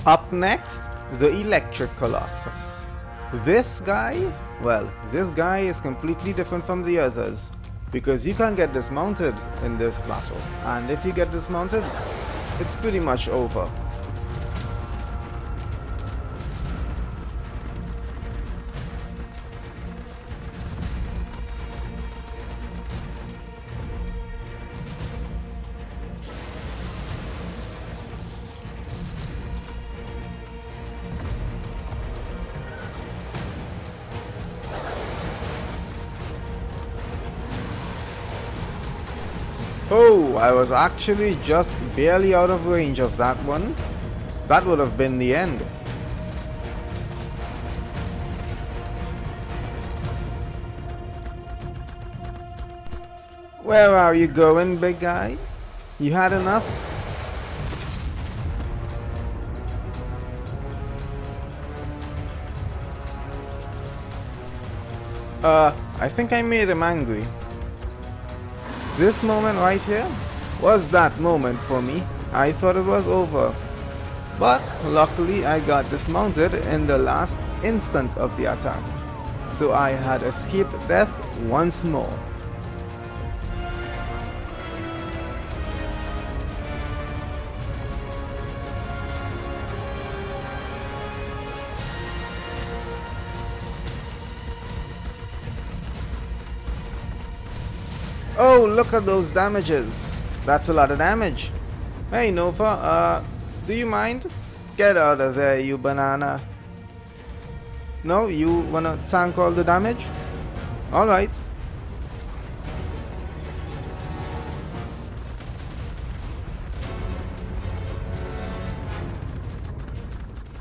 Up next, the Electric Colossus. This guy, well, this guy is completely different from the others because you can get dismounted in this battle, and if you get dismounted, it's pretty much over. Oh, I was actually just barely out of range of that one. That would have been the end. Where are you going, big guy? You had enough? I think I made him angry. This moment right here was that moment for me. I thought it was over. But luckily I got dismounted in the last instant of the attack. So I had escaped death once more. Oh, look at those damages. That's a lot of damage. Hey Nova, do you mind? Get out of there, you banana. No, you wanna tank all the damage? Alright.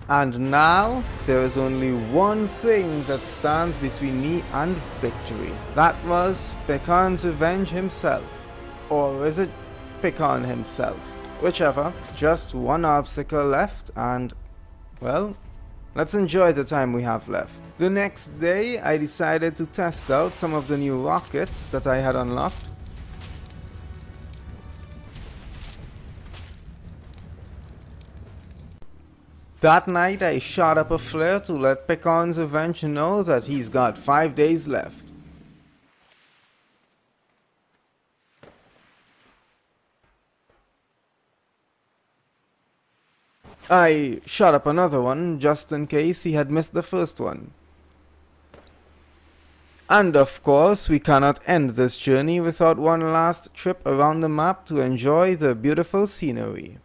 And now, there is only one thing that stands between me and victory. That was Pecan's Revenge himself. Or is it Pecan himself? Whichever. Just one obstacle left and, well, let's enjoy the time we have left. The next day, I decided to test out some of the new rockets that I had unlocked. That night I shot up a flare to let Pecan's Revenge know that he's got 5 days left. I shot up another one just in case he had missed the first one. And of course we cannot end this journey without one last trip around the map to enjoy the beautiful scenery.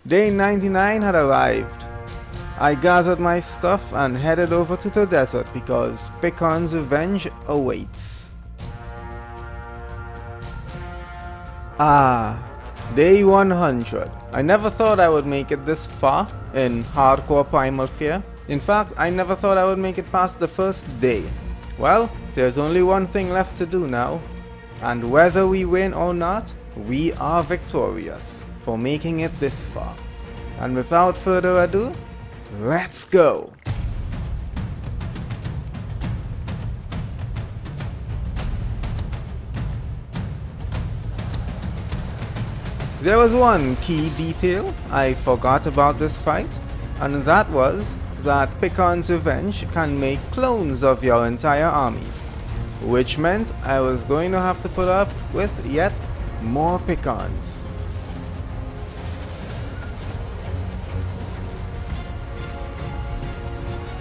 Day 99 had arrived. I gathered my stuff and headed over to the desert because Picon's revenge awaits. Day 100. I never thought I would make it this far in Hardcore Primal Fear. In fact, I never thought I would make it past the first day. Well, there's only one thing left to do now. And whether we win or not, we are victorious for making it this far. And without further ado, let's go! There was one key detail I forgot about this fight, and that was that Picon's revenge can make clones of your entire army, which meant I was going to have to put up with yet more Picons.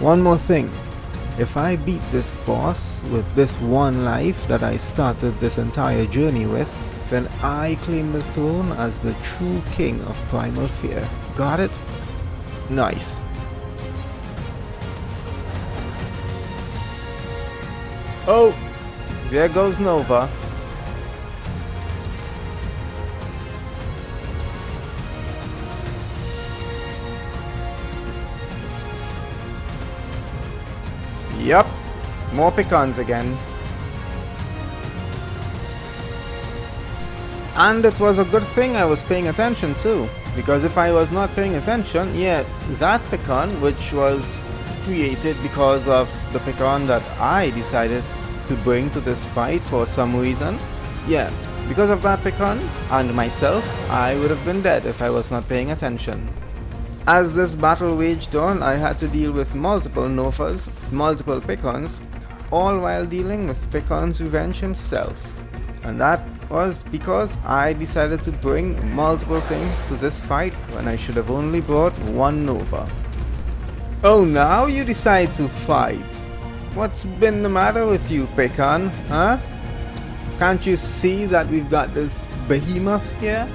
One more thing, if I beat this boss with this one life that I started this entire journey with, then I claim the throne as the true king of Primal Fear. Got it? Nice. Oh, there goes Nova. Yup, more Picons again. And it was a good thing I was paying attention too, because if I was not paying attention, yeah, that Picon, which was created because of the Picon that I decided to bring to this fight for some reason, yeah, because of that Picon and myself, I would have been dead if I was not paying attention. As this battle waged on, I had to deal with multiple Novas, multiple Picons, all while dealing with Picon's revenge himself. And that was because I decided to bring multiple things to this fight when I should have only brought one Nova. Oh, now you decide to fight. What's been the matter with you, Picon, huh? Can't you see that we've got this behemoth here?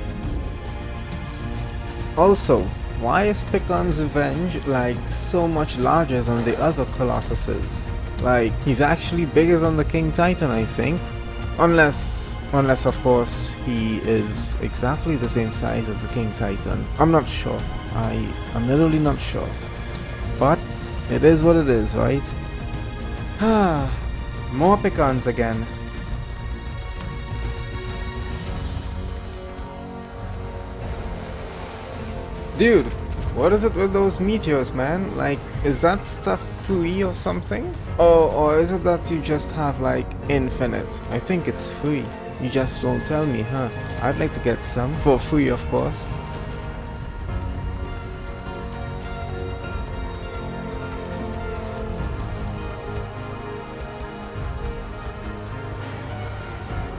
Also, why is Picon's revenge like so much larger than the other Colossuses? Like, he's actually bigger than the King Titan, I think. Unless of course he is exactly the same size as the King Titan. I'm not sure. I'm literally not sure. But it is what it is, right? More Picons again. Dude, what is it with those meteors, man? Like, is that stuff free or something? Or is it that you just have like infinite? I think it's free. You just don't tell me, huh? I'd like to get some for free, of course.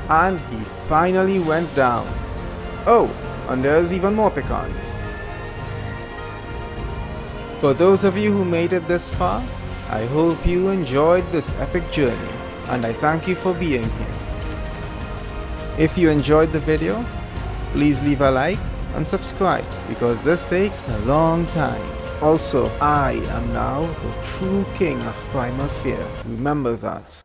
And he finally went down. Oh, and there's even more Picons. For those of you who made it this far, I hope you enjoyed this epic journey, and I thank you for being here. If you enjoyed the video, please leave a like and subscribe, because this takes a long time. Also, I am now the true king of Primal Fear. Remember that.